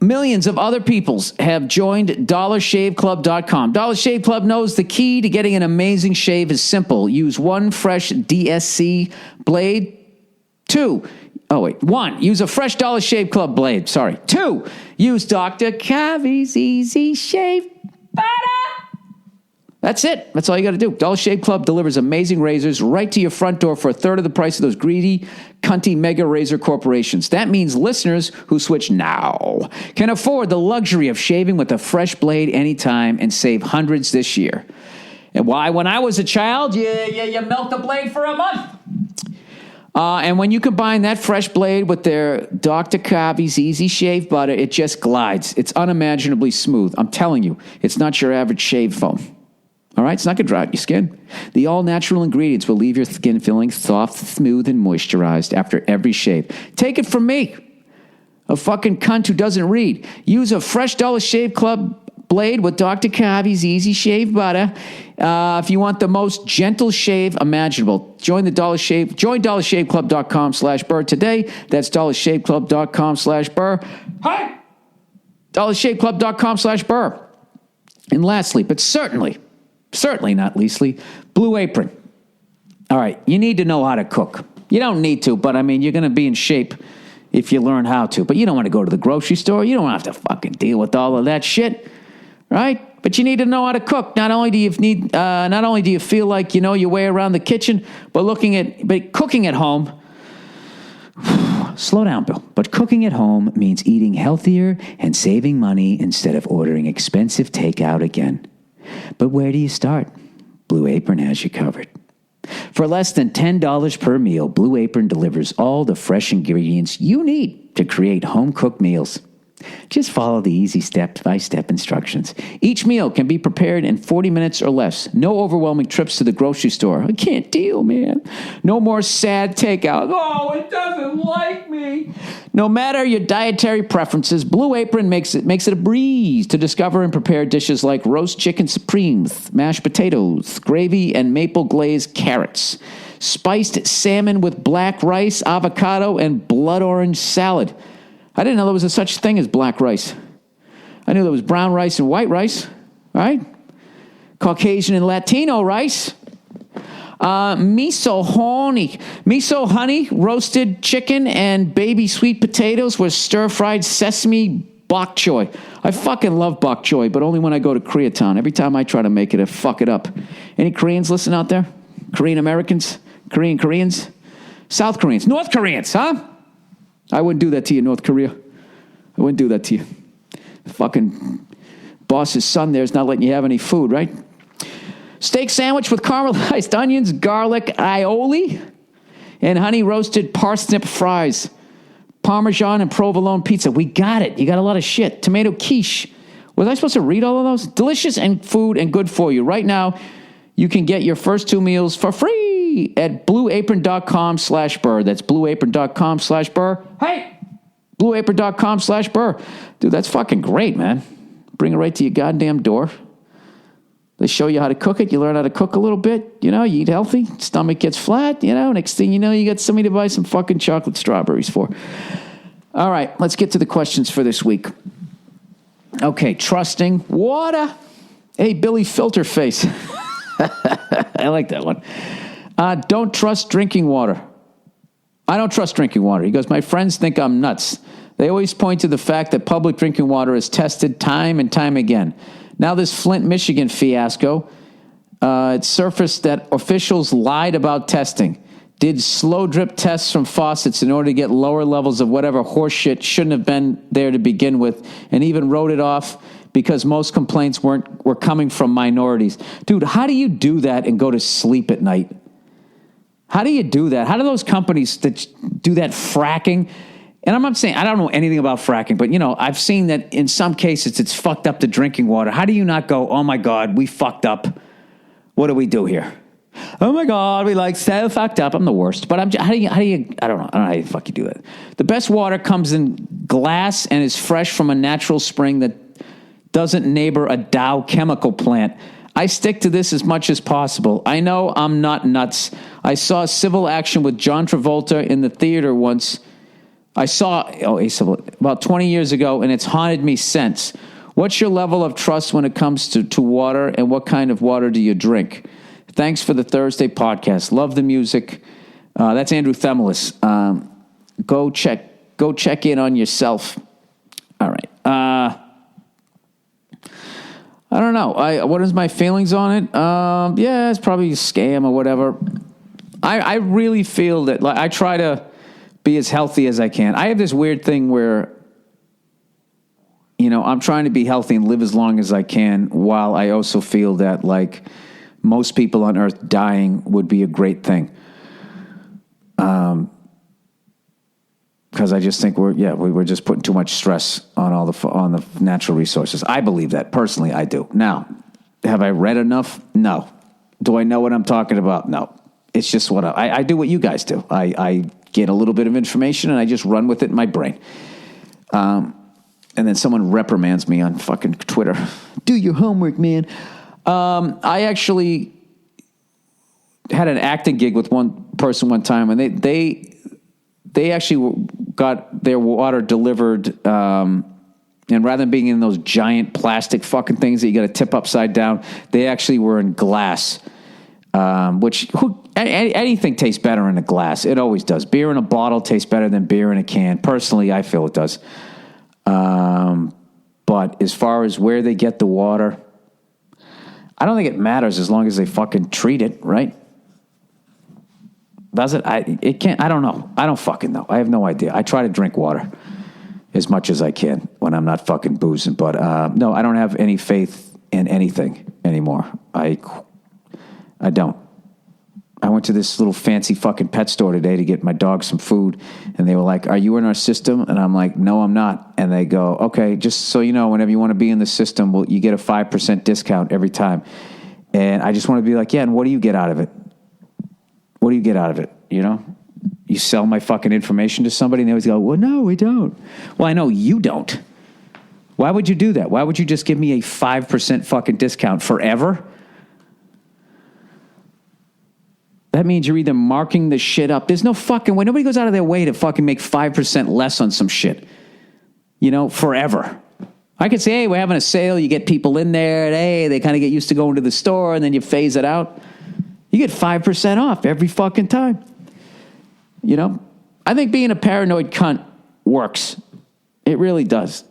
millions of other peoples have joined DollarShaveClub.com. Dollar Shave Club knows the key to getting an amazing shave is simple. Use one fresh DSC blade. 1, use a fresh Dollar Shave Club blade. 2, use Dr. Cavi's Easy Shave Butter. That's it. That's all you got to do. Dollar Shave Club delivers amazing razors right to your front door for a third of the price of those greedy, cunty mega razor corporations. That means listeners who switch now can afford the luxury of shaving with a fresh blade anytime and save hundreds this year. And why? When I was a child, you melt the blade for a month. And when you combine that fresh blade with their Dr. Cavi's Easy Shave Butter, it just glides. It's unimaginably smooth. I'm telling you, it's not your average shave foam. All right? It's not going to dry out your skin. The all-natural ingredients will leave your skin feeling soft, smooth, and moisturized after every shave. Take it from me, a fucking cunt who doesn't read. Use a fresh Dollar Shave Club blade with Dr. Cavi's Easy Shave Butter. If you want the most gentle shave imaginable, join DollarShaveClub.com/Burr today. That's DollarShaveClub.com/Burr. Hi! DollarShaveClub.com/Burr. And lastly, but certainly not leastly, Blue Apron. All right, you need to know how to cook. You don't need to, but I mean, you're going to be in shape if you learn how to. But you don't want to go to the grocery store. You don't have to fucking deal with all of that shit, right? But you need to know how to cook. Not only do you feel like you know your way around the kitchen, but cooking at home. Slow down, Bill. But cooking at home means eating healthier and saving money instead of ordering expensive takeout again. But where do you start? Blue Apron has you covered. For less than $10 per meal, Blue Apron delivers all the fresh ingredients you need to create home-cooked meals. Just follow the easy step-by-step instructions. Each meal can be prepared in 40 minutes or less. No overwhelming trips to the grocery store. I can't deal, man. No more sad takeout. Oh, it doesn't like me. No matter your dietary preferences, Blue Apron makes it a breeze to discover and prepare dishes like roast chicken supremes, mashed potatoes, gravy, and maple glazed carrots, spiced salmon with black rice, avocado, and blood orange salad. I didn't know there was a such thing as black rice. I knew there was brown rice and white rice, right? Caucasian and Latino rice. Miso honey, roasted chicken, and baby sweet potatoes with stir-fried sesame bok choy. I fucking love bok choy, but only when I go to Koreatown. Every time I try to make it, I fuck it up. Any Koreans listen out there? Korean Americans? Koreans? South Koreans? North Koreans, huh? I wouldn't do that to you, North Korea. I wouldn't do that to you. The fucking boss's son there is not letting you have any food, right? Steak sandwich with caramelized onions, garlic aioli, and honey roasted parsnip fries. Parmesan and provolone pizza. We got it. You got a lot of shit. Tomato quiche. Was I supposed to read all of those? Delicious and food and good for you. Right now, you can get your first 2 meals for free at blueapron.com/Burr. That's blueapron.com/Burr. Hey! Blueapron.com/Burr. Dude, that's fucking great, man. Bring it right to your goddamn door. They show you how to cook it. You learn how to cook a little bit. You know, you eat healthy. Stomach gets flat. You know, next thing you know, you got somebody to buy some fucking chocolate strawberries for. All right, let's get to the questions for this week. Okay, trusting water. Hey, Billy Filterface. I like that one. Don't trust drinking water. I don't trust drinking water. He goes, my friends think I'm nuts. They always point to the fact that public drinking water is tested time and time again. Now this Flint, Michigan fiasco, it surfaced that officials lied about testing, did slow drip tests from faucets in order to get lower levels of whatever horseshit shouldn't have been there to begin with, and even wrote it off because most complaints were coming from minorities. Dude, how do you do that and go to sleep at night? How do you do that? How do those companies that do that fracking? And I'm not saying, I don't know anything about fracking, but, you know, I've seen that in some cases it's fucked up the drinking water. How do you not go, oh my God, we fucked up. What do we do here? Oh my God, we so fucked up. I'm the worst. But how do you, I don't know how the fuck you do that. The best water comes in glass and is fresh from a natural spring that doesn't neighbor a Dow chemical plant. I stick to this as much as possible. I know I'm not nuts. I saw civil action with John Travolta in the theater once. I saw about 20 years ago, and it's haunted me since. What's your level of trust when it comes to water, and what kind of water do you drink? Thanks for the Thursday podcast. Love the music. That's Andrew Themelis. Go check in on yourself. All right. I don't know. What is my feelings on it? Yeah, it's probably a scam or whatever. I really feel that I try to be as healthy as I can. I have this weird thing where, you know, I'm trying to be healthy and live as long as I can, while I also feel that, like, most people on earth dying would be a great thing. Because I just think we're just putting too much stress on on the natural resources. I believe that personally. I do. Now, have I read enough? No. Do I know what I'm talking about? No. It's just what I do. What you guys do. I get a little bit of information and I just run with it in my brain. And then someone reprimands me on fucking Twitter. Do your homework, man. I actually had an acting gig with one person one time, and they actually got their water delivered, and rather than being in those giant plastic fucking things that you got to tip upside down, they actually were in glass. Which anything tastes better in a glass. It always does. Beer in a bottle tastes better than beer in a can. Personally, I feel it does. But as far as where they get the water, I don't think it matters as long as they fucking treat it, right? Does it? It can't. I don't know. I don't fucking know. I have no idea. I try to drink water as much as I can when I'm not fucking boozing. But no, I don't have any faith in anything anymore. I don't. I went to this little fancy fucking pet store today to get my dog some food, and they were like, "Are you in our system?" And I'm like, "No, I'm not." And they go, "Okay, just so you know, whenever you want to be in the system, you get a 5% discount every time." And I just want to be like, "Yeah, and what do you get out of it? What do you get out of it? You know, you sell my fucking information to somebody?" And they always go, "Well, no, we don't." Well, I know you don't. Why would you do that? Why would you just give me a 5% fucking discount forever? That means you're either marking the shit up. There's no fucking way. Nobody goes out of their way to fucking make 5% less on some shit. You know, forever. I could say, hey, we're having a sale. You get people in there. And, hey, they kind of get used to going to the store, and then you phase it out. You get 5% off every fucking time. You know? I think being a paranoid cunt works. It really does.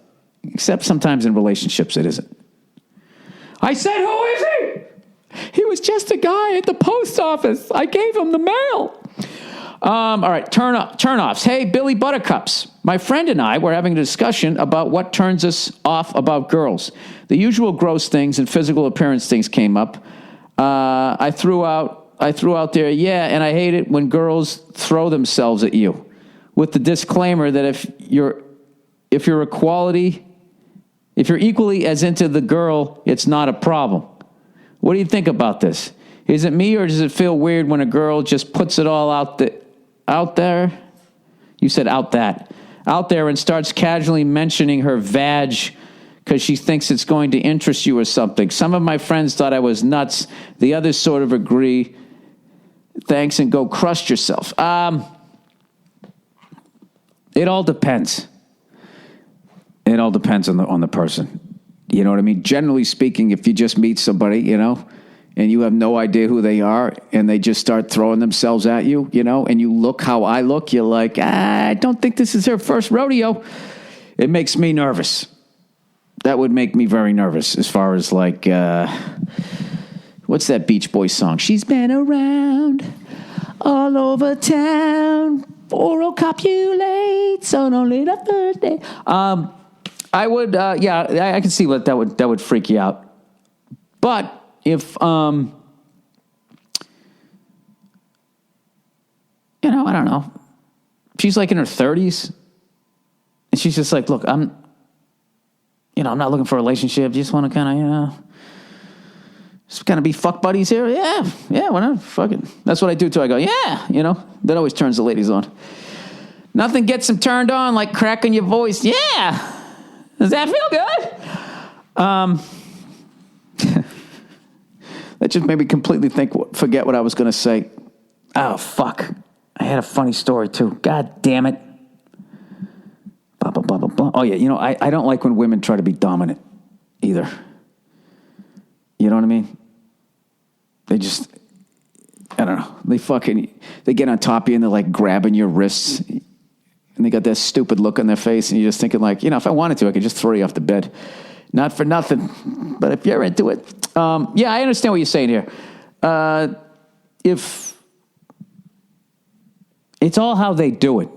Except sometimes in relationships it isn't. I said, who is he? He was just a guy at the post office. I gave him the mail. All right, turn-offs. Hey, Billy Buttercups. My friend and I were having a discussion about what turns us off about girls. The usual gross things and physical appearance things came up. I threw out there, yeah, and I hate it when girls throw themselves at you, with the disclaimer that if you're equally as into the girl, it's not a problem. What do you think about this? Is it me, or does it feel weird when a girl just puts it all out there? You said out there, and starts casually mentioning her vag because she thinks it's going to interest you or something. Some of my friends thought I was nuts. The others sort of agree. Thanks, and go crust yourself. It all depends. It all depends on the person. You know what I mean? Generally speaking, if you just meet somebody, you know, and you have no idea who they are, and they just start throwing themselves at you, you know, and you look how I look, you're like, I don't think this is her first rodeo. It makes me nervous. That would make me very nervous as far as like, what's that Beach Boys song? She's been around all over town for a copulate on only the Thursday. I would, I can see what that would freak you out. But if, you know, I don't know, she's like in her 30s, and she's just like, look, I'm not looking for a relationship. Just want to kind of, just kind of be fuck buddies here. Yeah, why not? Fuck it. That's what I do too. I go, yeah, you know, that always turns the ladies on. Nothing gets them turned on like cracking your voice. Yeah. Does that feel good? That just made me completely forget what I was going to say. Oh, fuck. I had a funny story, too. God damn it. Blah, blah, blah, blah, blah. Oh, yeah, you know, I don't like when women try to be dominant either. You know what I mean? They just, I don't know. They get on top of you and they're like grabbing your wrists. And they got that stupid look on their face, and you're just thinking like, you know, if I wanted to, I could just throw you off the bed. Not for nothing, but if you're into it. Yeah, I understand what you're saying here. If it's all how they do it.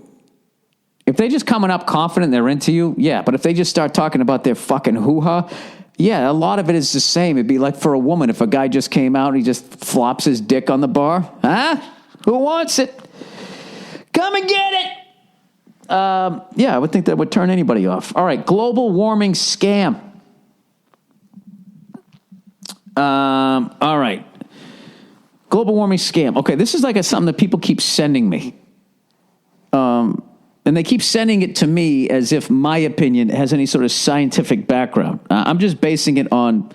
If they just coming up confident they're into you, yeah. But if they just start talking about their fucking hoo-ha, yeah, a lot of it is the same. It'd be like for a woman, if a guy just came out and he just flops his dick on the bar. Huh? Who wants it? Come and get it. Yeah, I would think that would turn anybody off. All right, global warming scam. All right. Global warming scam. Okay, this is like something that people keep sending me. And they keep sending it to me as if my opinion has any sort of scientific background. I'm just basing it on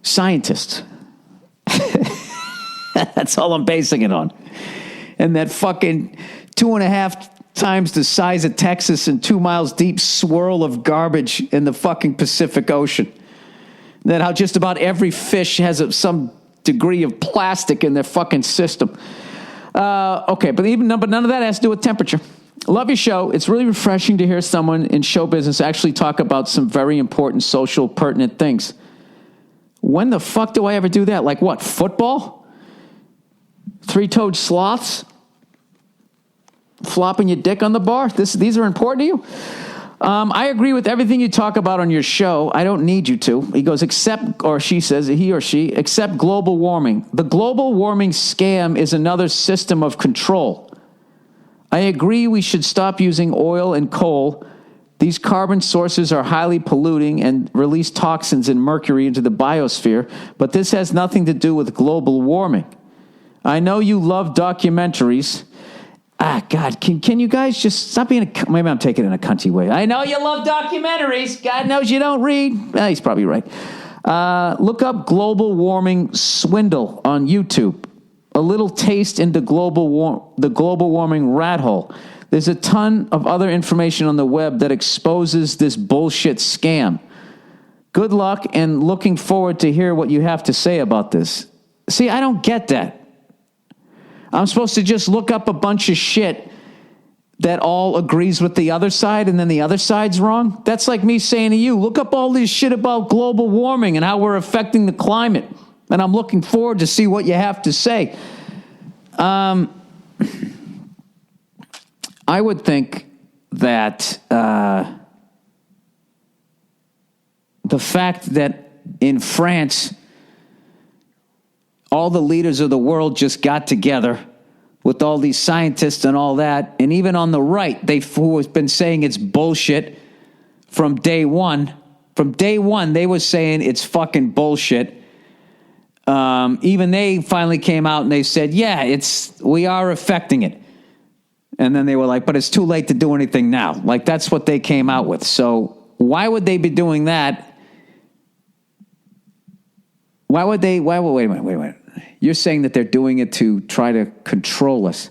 scientists. That's all I'm basing it on. And that fucking 2.5 times the size of Texas and 2 miles deep swirl of garbage in the fucking Pacific Ocean. That how just about every fish has some degree of plastic in their fucking system. Okay, but none of that has to do with temperature. Love your show. It's really refreshing to hear someone in show business actually talk about some very important social pertinent things. When the fuck do I ever do that? Like what, football? Three-toed sloths? Flopping your dick on the bar? These are important to you? I agree with everything you talk about on your show. I don't need you to. He goes, except, or she says, he or she, except global warming. The global warming scam is another system of control. I agree we should stop using oil and coal. These carbon sources are highly polluting and release toxins and mercury into the biosphere, but this has nothing to do with global warming. I know you love documentaries. God, can you guys just stop being maybe I'm taking it in a cunty way. I know you love documentaries. God knows you don't read. He's probably right. Look up global warming swindle on YouTube. A little taste into the global warming rat hole. There's a ton of other information on the web that exposes this bullshit scam. Good luck and looking forward to hear what you have to say about this. See, I don't get that. I'm supposed to just look up a bunch of shit that all agrees with the other side and then the other side's wrong? That's like me saying to you, look up all this shit about global warming and how we're affecting the climate. And I'm looking forward to see what you have to say. I would think that the fact that in France, all the leaders of the world just got together with all these scientists and all that. And even on the right, who has been saying it's bullshit from day one. From day one, they were saying it's fucking bullshit. Even they finally came out and they said, yeah, we are affecting it. And then they were like, but it's too late to do anything now. Like, that's what they came out with. So why would they be doing that? Wait a minute. You're saying that they're doing it to try to control us.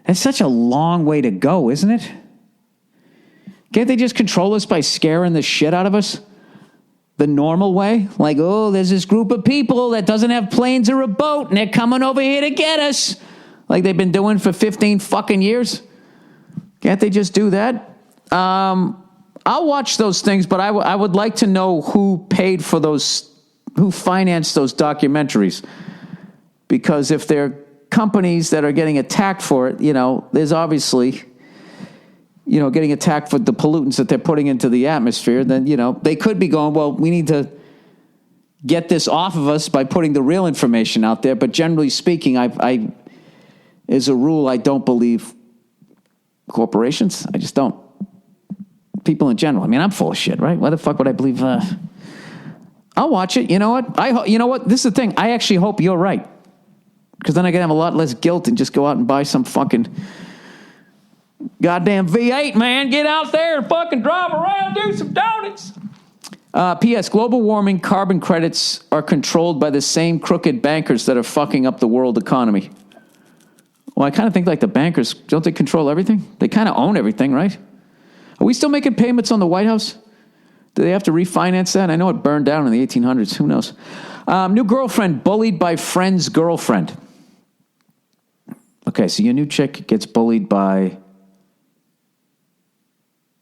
That's such a long way to go, isn't it? Can't they just control us by scaring the shit out of us? The normal way? Like, oh, there's this group of people that doesn't have planes or a boat, and they're coming over here to get us. Like they've been doing for 15 fucking years. Can't they just do that? I'll watch those things, but I would like to know who paid for those, who financed those documentaries. Because if they're companies that are getting attacked for it, there's obviously, getting attacked for the pollutants that they're putting into the atmosphere, then, they could be going, well, we need to get this off of us by putting the real information out there. But generally speaking, I as a rule, I don't believe corporations. I just don't. People in general. I mean, I'm full of shit, right? Why the fuck would I believe? I'll watch it. You know what? You know what? This is the thing. I actually hope you're right. Because then I can have a lot less guilt and just go out and buy some fucking goddamn V8, man. Get out there and fucking drive around, do some donuts. P.S. Global warming carbon credits are controlled by the same crooked bankers that are fucking up the world economy. Well, I kind of think like the bankers, don't they control everything? They kind of own everything, right? Are we still making payments on the White House? Do they have to refinance that? I know it burned down in the 1800s. Who knows? New girlfriend bullied by friend's girlfriend. Okay, so your new chick gets bullied by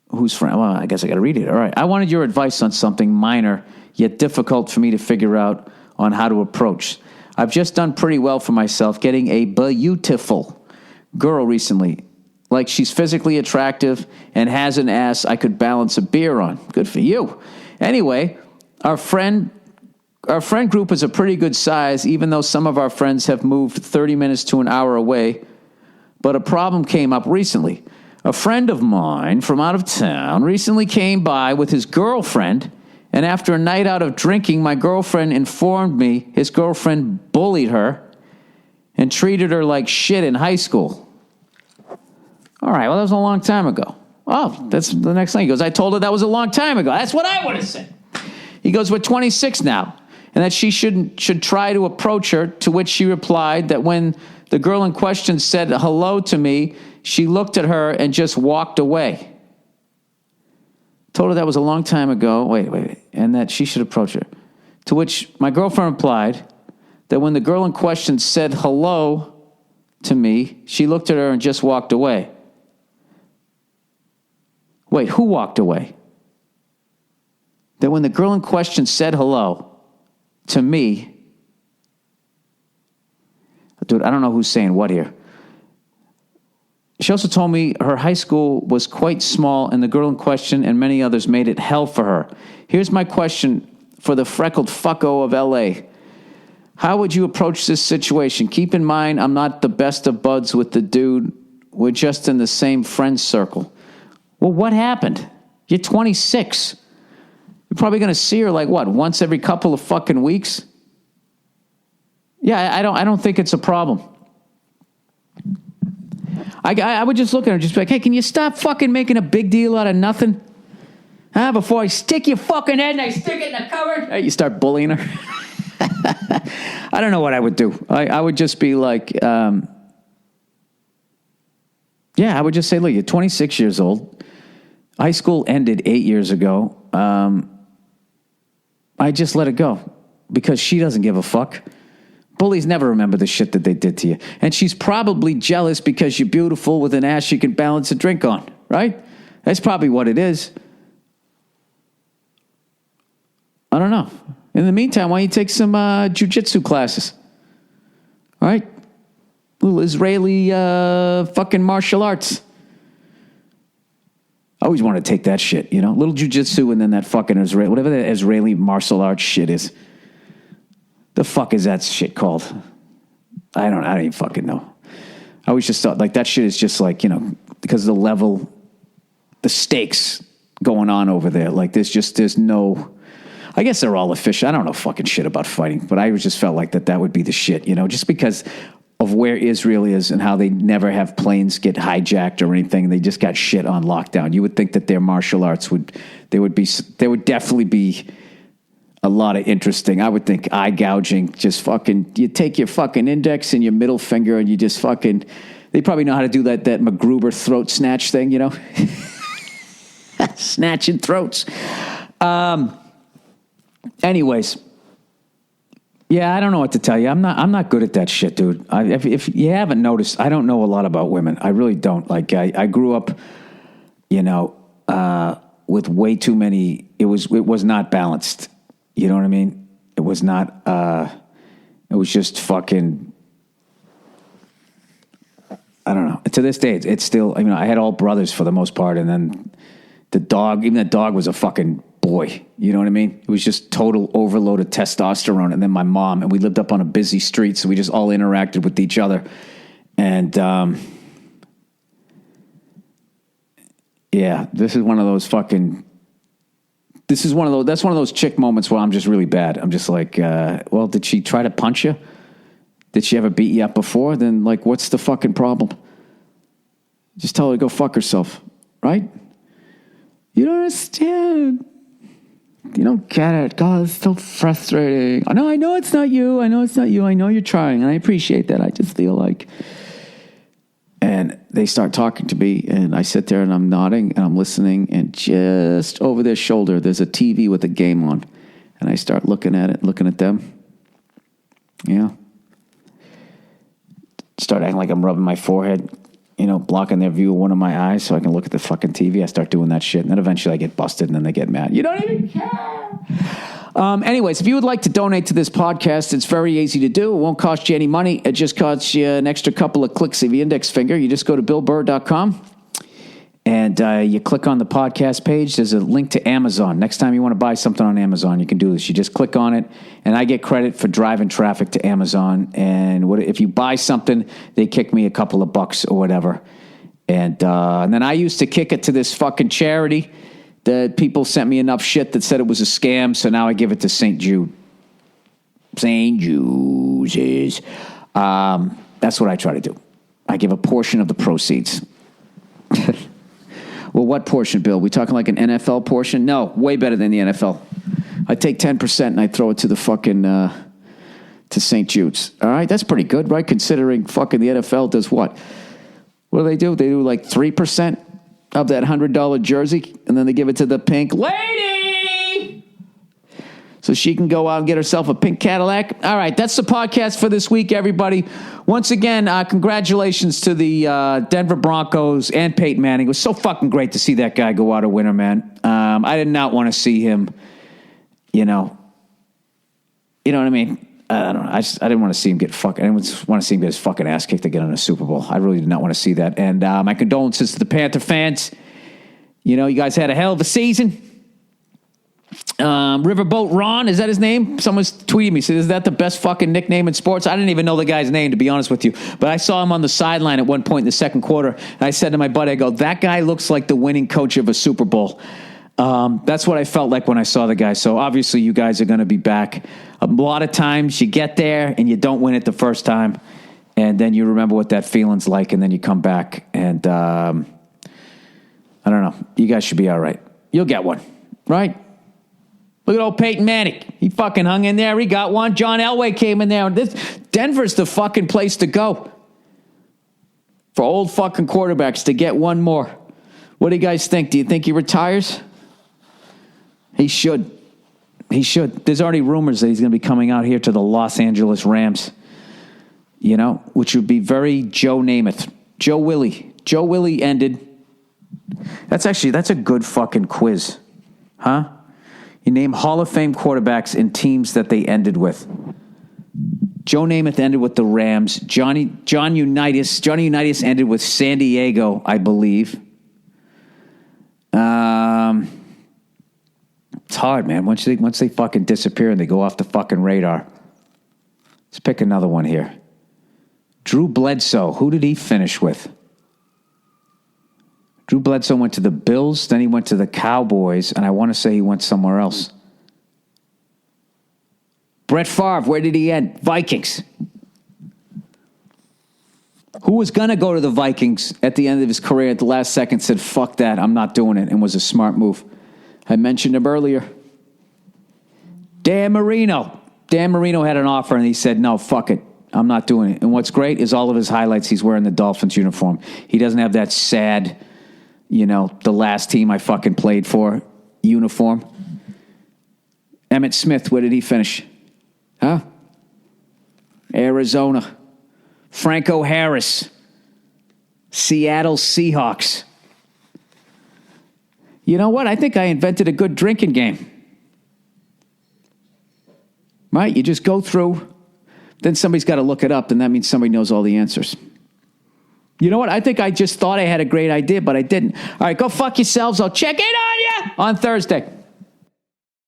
whose friend? Well, I guess I got to read it. All right. I wanted your advice on something minor, yet difficult for me to figure out on how to approach. I've just done pretty well for myself getting a beautiful girl recently. Like she's physically attractive and has an ass I could balance a beer on. Good for you. Anyway, our friend group is a pretty good size, even though some of our friends have moved 30 minutes to an hour away. But a problem came up recently. A friend of mine from out of town recently came by with his girlfriend, and after a night out of drinking, my girlfriend informed me his girlfriend bullied her and treated her like shit in high school. All right, well, that was a long time ago. Oh, that's the next thing. He goes, I told her that was a long time ago. That's what I would have said. He goes, we're 26 now, and that she should try to approach her, to which she replied that when the girl in question said hello to me, she looked at her and just walked away. Told her that was a long time ago. Wait. And that she should approach her. To which my girlfriend replied that when the girl in question said hello to me, she looked at her and just walked away. Wait, who walked away? That when the girl in question said hello to me, dude, I don't know who's saying what here. She also told me her high school was quite small and the girl in question and many others made it hell for her. Here's my question for the freckled fucko of LA. How would you approach this situation? Keep in mind, I'm not the best of buds with the dude. We're just in the same friend circle. Well, what happened? You're 26. You're probably going to see her like what, once every couple of fucking weeks? Yeah, I don't think it's a problem. I would just look at her and just be like, hey, can you stop fucking making a big deal out of nothing? Huh? Before I stick your fucking head and I stick it in the cupboard. You start bullying her. I don't know what I would do. I would just be like, I would just say, look, you're 26 years old. High school ended 8 years ago. I just let it go because she doesn't give a fuck. Bullies never remember the shit that they did to you. And she's probably jealous because you're beautiful with an ass she can balance a drink on, right? That's probably what it is. I don't know. In the meantime, why don't you take some jiu-jitsu classes? All right? Little Israeli fucking martial arts. I always want to take that shit, you know? Little jiu-jitsu and then that fucking Israeli, whatever that Israeli martial arts shit is. The fuck is that shit called? I don't even fucking know. I always just thought like that shit is just like, you know, because of the level, the stakes going on over there. Like there's no, I guess they're all official. I don't know fucking shit about fighting, but I just felt like that would be the shit, you know, just because of where Israel is and how they never have planes get hijacked or anything. They just got shit on lockdown. You would think that their martial arts would definitely be a lot of interesting, I would think, eye gouging, just fucking, you take your fucking index and your middle finger and you just fucking, they probably know how to do that MacGruber throat snatch thing, you know? Snatching throats. Anyways. Yeah, I don't know what to tell you. I'm not good at that shit, dude. If you haven't noticed, I don't know a lot about women. I really don't. Like, I grew up, you know, with way too many, it was not balanced. You know what I mean? It was not, it was just fucking, I don't know. To this day, it's still, I mean, I had all brothers for the most part. And then the dog was a fucking boy. You know what I mean? It was just total overload of testosterone. And then my mom, and we lived up on a busy street. So we just all interacted with each other. And, yeah, this is one of those fucking, that's one of those chick moments where I'm just really bad. I'm just like, well, did she try to punch you? Did she ever beat you up before? Then, like, what's the fucking problem? Just tell her to go fuck herself, right? You don't understand. You don't get it. God, it's so frustrating. I know it's not you. I know you're trying, and I appreciate that. I just feel like... And they start talking to me, and I sit there, and I'm nodding, and I'm listening, and just over their shoulder, there's a TV with a game on. And I start looking at it, looking at them. Yeah. Start acting like I'm rubbing my forehead, you know, blocking their view of one of my eyes so I can look at the fucking TV. I start doing that shit, and then eventually I get busted, and then they get mad. You don't even care. Anyways, if you would like to donate to this podcast, it's very easy to do. It won't cost you any money. It just costs you an extra couple of clicks of your index finger. You just go to BillBurr.com and you click on the podcast page. There's a link to Amazon. Next time you want to buy something on Amazon, you can do this. You just click on it, and I get credit for driving traffic to Amazon. And if you buy something, they kick me a couple of bucks or whatever. And then I used to kick it to this fucking charity. The people sent me enough shit that said it was a scam, so now I give it to St. Jude. St. Jude's. That's what I try to do. I give a portion of the proceeds. Well, what portion, Bill? We talking like an NFL portion? No, way better than the NFL. I take 10% and I throw it to the fucking, to St. Jude's. All right, that's pretty good, right? Considering fucking the NFL does what? What do? They do like 3%. Of that $100 jersey, and then they give it to the pink lady. so she can go out and get herself a pink Cadillac. All right, that's the podcast for this week, everybody. Once again, congratulations to the Denver Broncos and Peyton Manning. It was so fucking great to see that guy go out a winner, man. I did not want to see him, you know what I mean? I don't know. I didn't want to see him get fucking. I didn't want to see him get his fucking ass kicked to get on a Super Bowl. I really did not want to see that. And my condolences to the Panther fans. You know, you guys had a hell of a season. Riverboat Ron, is that his name? Someone's tweeting me, said, is that the best fucking nickname in sports? I didn't even know the guy's name, to be honest with you. But I saw him on the sideline at one point in the second quarter. And I said to my buddy, I go, that guy looks like the winning coach of a Super Bowl. That's what I felt like when I saw the guy. So obviously you guys are going to be back. A lot of times you get there and you don't win it the first time. And then you remember what that feeling's like. And then you come back. And I don't know. You guys should be all right. You'll get one, right? Look at old Peyton Manning. He fucking hung in there. He got one. John Elway came in there. Denver's the fucking place to go for old fucking quarterbacks to get one more. What do you guys think? Do you think he retires? He should. He should. There's already rumors that he's going to be coming out here to the Los Angeles Rams, which would be very Joe Namath. Joe Willie. Joe Willie ended. That's a good fucking quiz. Huh? You name Hall of Fame quarterbacks and teams that they ended with. Joe Namath ended with the Rams. John Unitas ended with San Diego, I believe. It's hard, man. Once they fucking disappear and they go off the fucking radar. Let's pick another one here. Drew Bledsoe. Who did he finish with? Drew Bledsoe went to the Bills, then he went to the Cowboys, and I want to say he went somewhere else. Brett Favre, where did he end? Vikings. Who was going to go to the Vikings at the end of his career at the last second, said, fuck that, I'm not doing it, and was a smart move. I mentioned him earlier. Dan Marino. Dan Marino had an offer, and he said, no, fuck it, I'm not doing it. And what's great is all of his highlights, he's wearing the Dolphins uniform. He doesn't have that sad, the last team I fucking played for uniform. Emmitt Smith, where did he finish? Huh? Arizona. Franco Harris. Seattle Seahawks. You know what? I think I invented a good drinking game. Right? You just go through, then somebody's got to look it up, and that means somebody knows all the answers. You know what? I think I just thought I had a great idea, but I didn't. All right, go fuck yourselves. I'll check in on you on Thursday.